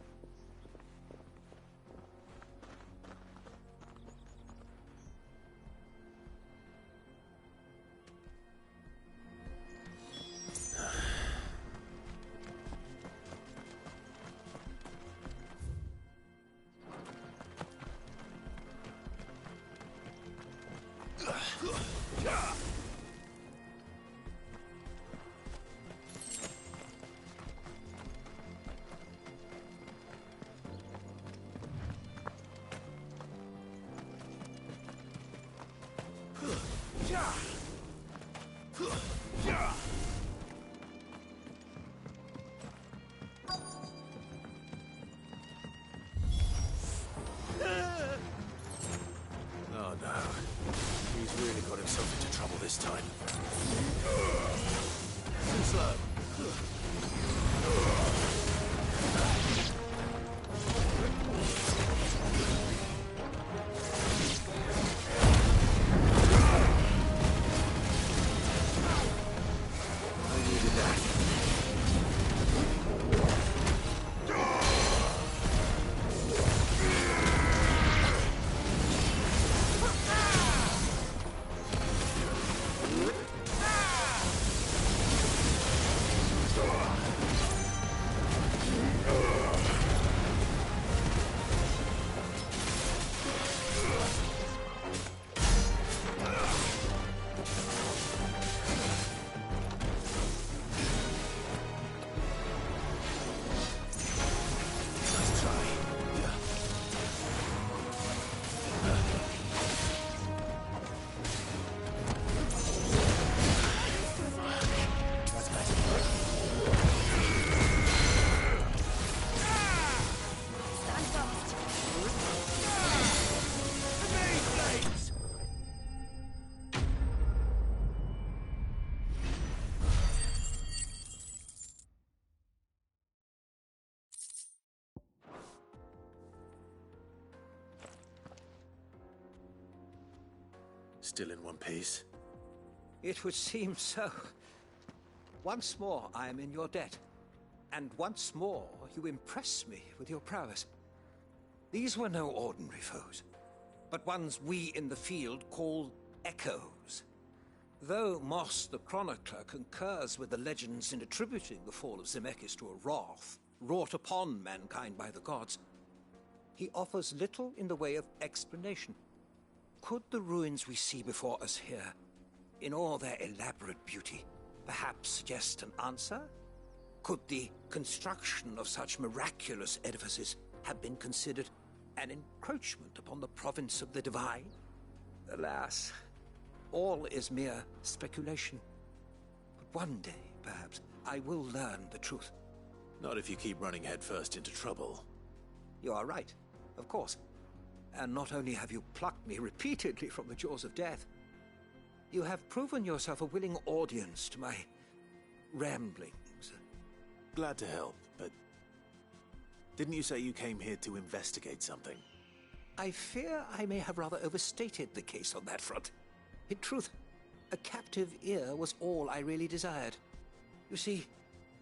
Oh no. He's really got himself into trouble this time. Too slow. Still in one piece? It would seem so. Once more I am in your debt. And once more you impress me with your prowess. These were no ordinary foes, but ones we in the field call echoes. Though Moss the Chronicler concurs with the legends in attributing the fall of Zemeckis to a wrath wrought upon mankind by the gods, he offers little in the way of explanation. Could the ruins we see before us here, in all their elaborate beauty, perhaps suggest an answer? Could the construction of such miraculous edifices have been considered an encroachment upon the province of the divine? Alas, all is mere speculation. But one day, perhaps, I will learn the truth. Not if you keep running headfirst into trouble. You are right, of course. And not only have you plucked me repeatedly from the jaws of death, you have proven yourself a willing audience to my ramblings. Glad to help, but didn't you say you came here to investigate something? I fear I may have rather overstated the case on that front. In truth, a captive ear was all I really desired. You see,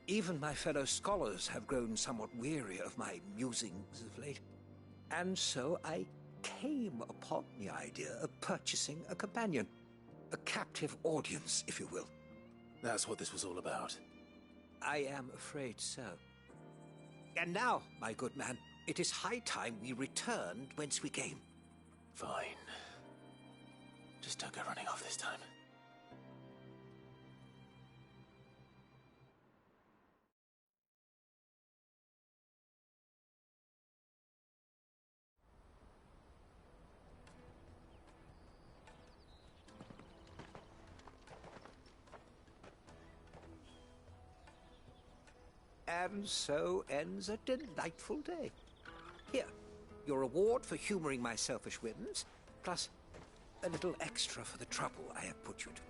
even my fellow scholars have grown somewhat weary of my musings of late. And so I came upon the idea of purchasing a companion. A captive audience, if you will. That's what this was all about. I am afraid so. And now, my good man, it is high time we returned whence we came. Fine. Just don't go running off this time. And so ends a delightful day. Here, your reward for humoring my selfish whims, plus a little extra for the trouble I have put you to.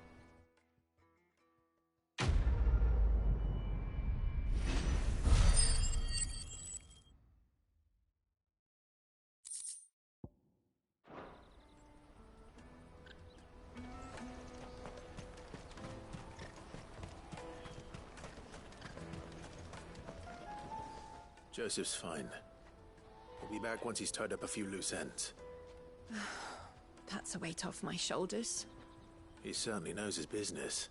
Joseph's fine. He'll be back once he's tied up a few loose ends. That's a weight off my shoulders. He certainly knows his business.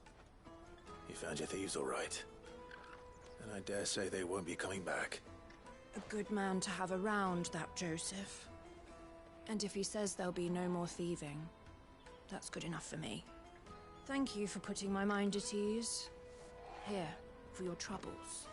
You found your thieves all right. And I dare say they won't be coming back. A good man to have around, that Joseph. And if he says there'll be no more thieving, that's good enough for me. Thank you for putting my mind at ease. Here, for your troubles.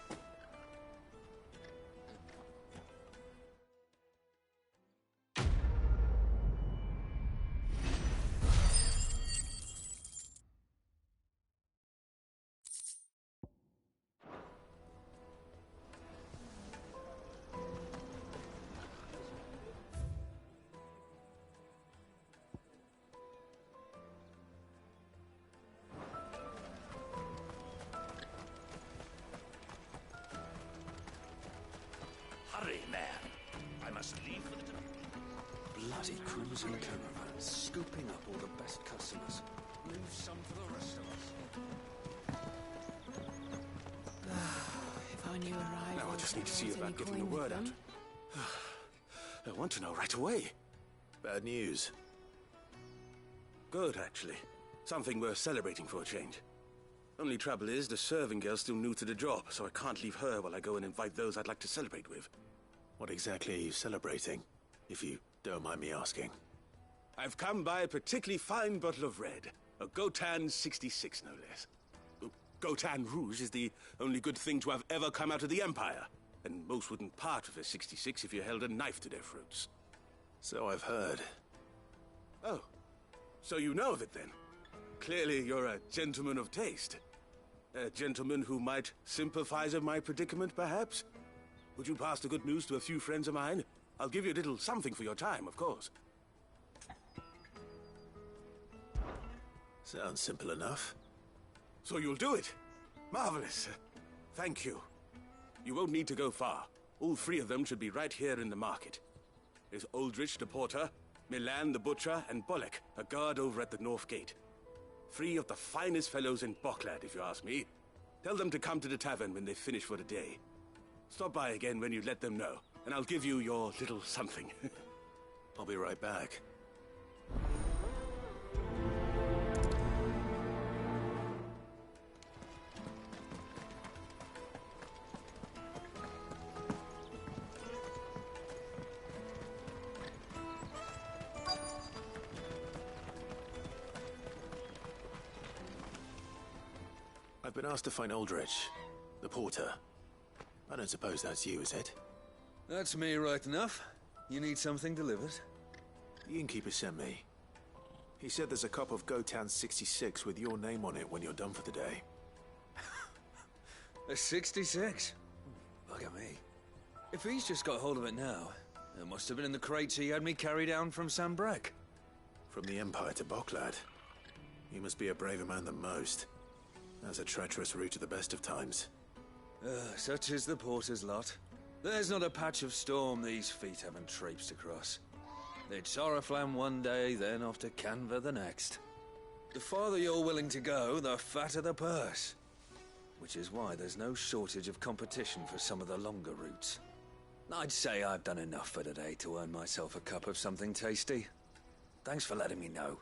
Hurry, man. I must leave for the... Bloody cruising caravan, scooping up all the best customers. Leave some for the rest of us. If I knew arrival... Now I just need to see about getting the coin word with out. them. I want to know right away. Bad news. Good, actually. Something worth celebrating for a change. Only trouble is, the serving girl's still new to the job, so I can't leave her while I go and invite those I'd like to celebrate with. What exactly are you celebrating, if you don't mind me asking? I've come by a particularly fine bottle of red. A Gotan 66, no less. Gotan Rouge is the only good thing to have ever come out of the Empire. And most wouldn't part with a 66 if you held a knife to their throats. So I've heard. Oh, so you know of it then? Clearly you're a gentleman of taste. A gentleman who might sympathize with my predicament, perhaps? Would you pass the good news to a few friends of mine? I'll give you a little something for your time, of course. Sounds simple enough. So you'll do it? Marvelous. Thank you. You won't need to go far. All three of them should be right here in the market. There's Aldrich, the porter, Milan the Butcher, and Bolek, a guard over at the North Gate. 3 of the finest fellows in Boklad, if you ask me. Tell them to come to the tavern when they finish for the day. Stop by again when you let them know, and I'll give you your little something. I'll be right back. I've been asked to find Aldrich, the porter. I don't suppose that's you, is it? That's me right enough. You need something delivered? The innkeeper sent me. He said there's a cup of Gotan 66 with your name on it when you're done for the day. A 66? Look at me. If he's just got hold of it now, it must have been in the crates he had me carry down from Sanbreque. From the Empire to Boklad. You must be a braver man than most. That's a treacherous route at the best of times. Such is the porter's lot. There's not a patch of storm these feet haven't traipsed across. It's Oriflamme one day, then off to Canva the next. The farther you're willing to go, the fatter the purse. Which is why there's no shortage of competition for some of the longer routes. I'd say I've done enough for today to earn myself a cup of something tasty. Thanks for letting me know.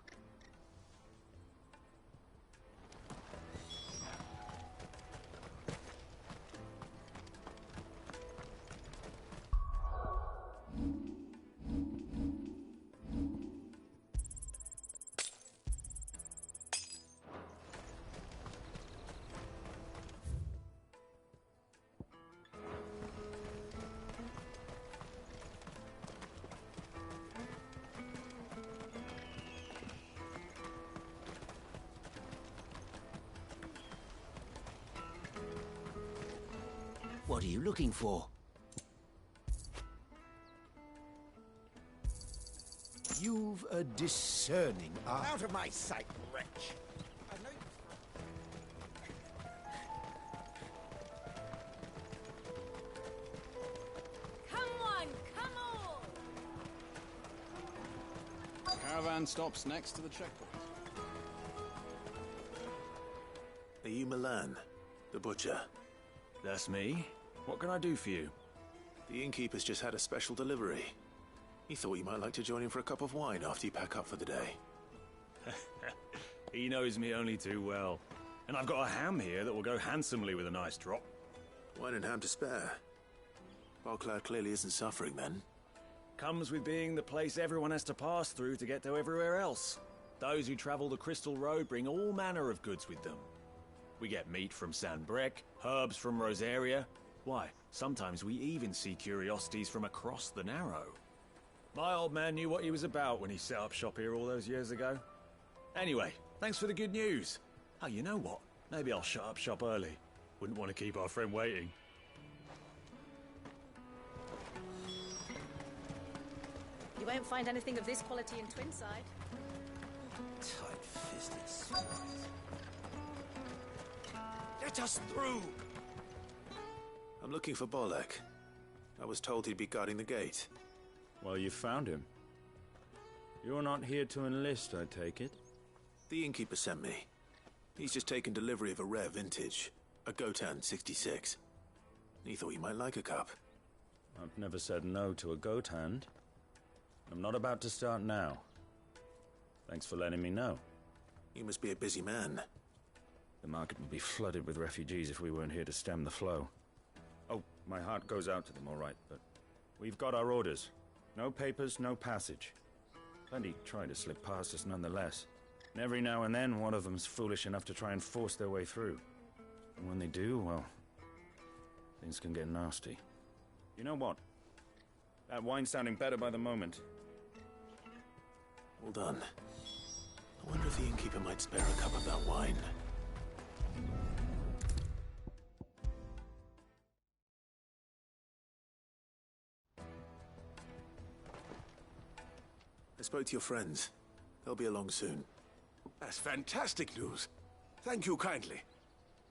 What are you looking for? You've a discerning eye. Out of my sight, wretch! Come on, come on! Caravan stops next to the checkpoint. Are you Milan, the butcher? That's me. What can I do for you? The innkeeper's just had a special delivery. He thought you might like to join him for a cup of wine after you pack up for the day. He knows me only too well. And I've got a ham here that will go handsomely with a nice drop. Wine and ham to spare. Boklad clearly isn't suffering then. Comes with being the place everyone has to pass through to get to everywhere else. Those who travel the Crystal Road bring all manner of goods with them. We get meat from Sanbreque, herbs from Rosaria. Why, sometimes we even see curiosities from across the Narrow. My old man knew what he was about when he set up shop here all those years ago. Anyway, thanks for the good news. Oh, you know what? Maybe I'll shut up shop early. Wouldn't want to keep our friend waiting. You won't find anything of this quality in Twinside. Tight-fisted swine. Let us through! I'm looking for Bolek. I was told he'd be guarding the gate. Well, you found him. You're not here to enlist, I take it? The innkeeper sent me. He's just taken delivery of a rare vintage, a Gotan 66. He thought you might like a cup. I've never said no to a goat hand. I'm not about to start now. Thanks for letting me know. You must be a busy man. The market would be flooded with refugees if we weren't here to stem the flow. Oh, my heart goes out to them, all right, but we've got our orders. No papers, no passage. Plenty try to slip past us nonetheless. And every now and then, one of them's foolish enough to try and force their way through. And when they do, well, things can get nasty. You know what? That wine's sounding better by the moment. Well done. I wonder if the innkeeper might spare a cup of that wine. I spoke to your friends. They'll be along soon. That's fantastic news. Thank you kindly.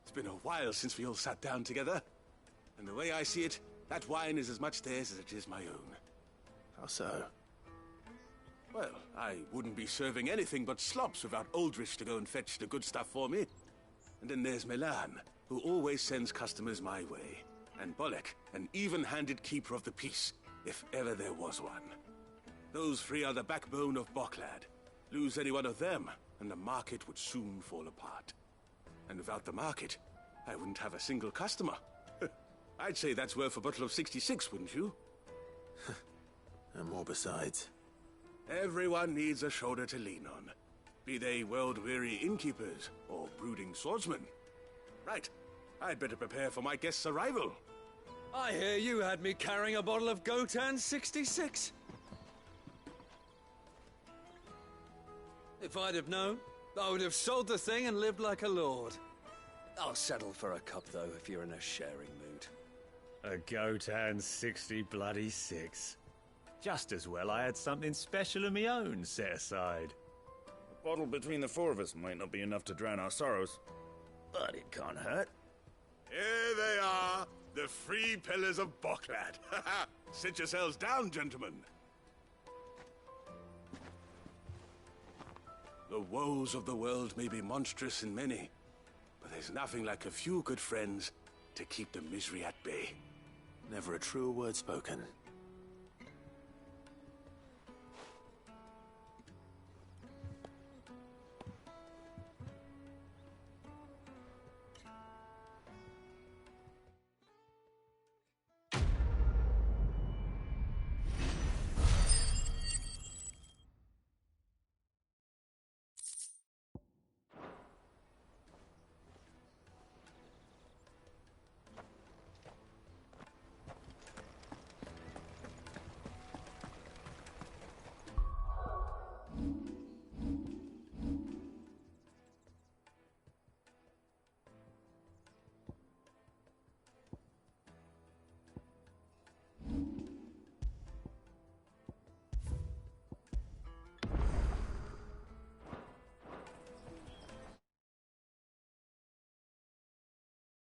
It's been a while since we all sat down together. And the way I see it, that wine is as much theirs as it is my own. How so? Well, I wouldn't be serving anything but slops without Aldrich to go and fetch the good stuff for me. And then there's Milan, who always sends customers my way. And Bolek, an even-handed keeper of the peace, if ever there was one. Those three are the backbone of Boklad. Lose any one of them, and the market would soon fall apart. And without the market, I wouldn't have a single customer. I'd say that's worth a bottle of 66, wouldn't you? And more besides. Everyone needs a shoulder to lean on. Be they world-weary innkeepers or brooding swordsmen. Right. I'd better prepare for my guest's arrival. I hear you had me carrying a bottle of Gotan 66. If I'd have known, I would have sold the thing and lived like a lord. I'll settle for a cup, though, if you're in a sharing mood. A Gotan 66. Just as well I had something special of my own set aside. A bottle between the four of us might not be enough to drown our sorrows, but it can't hurt. Here they are, the three pillars of Boklad. Sit yourselves down, gentlemen. The woes of the world may be monstrous in many, but there's nothing like a few good friends to keep the misery at bay. Never a truer word spoken.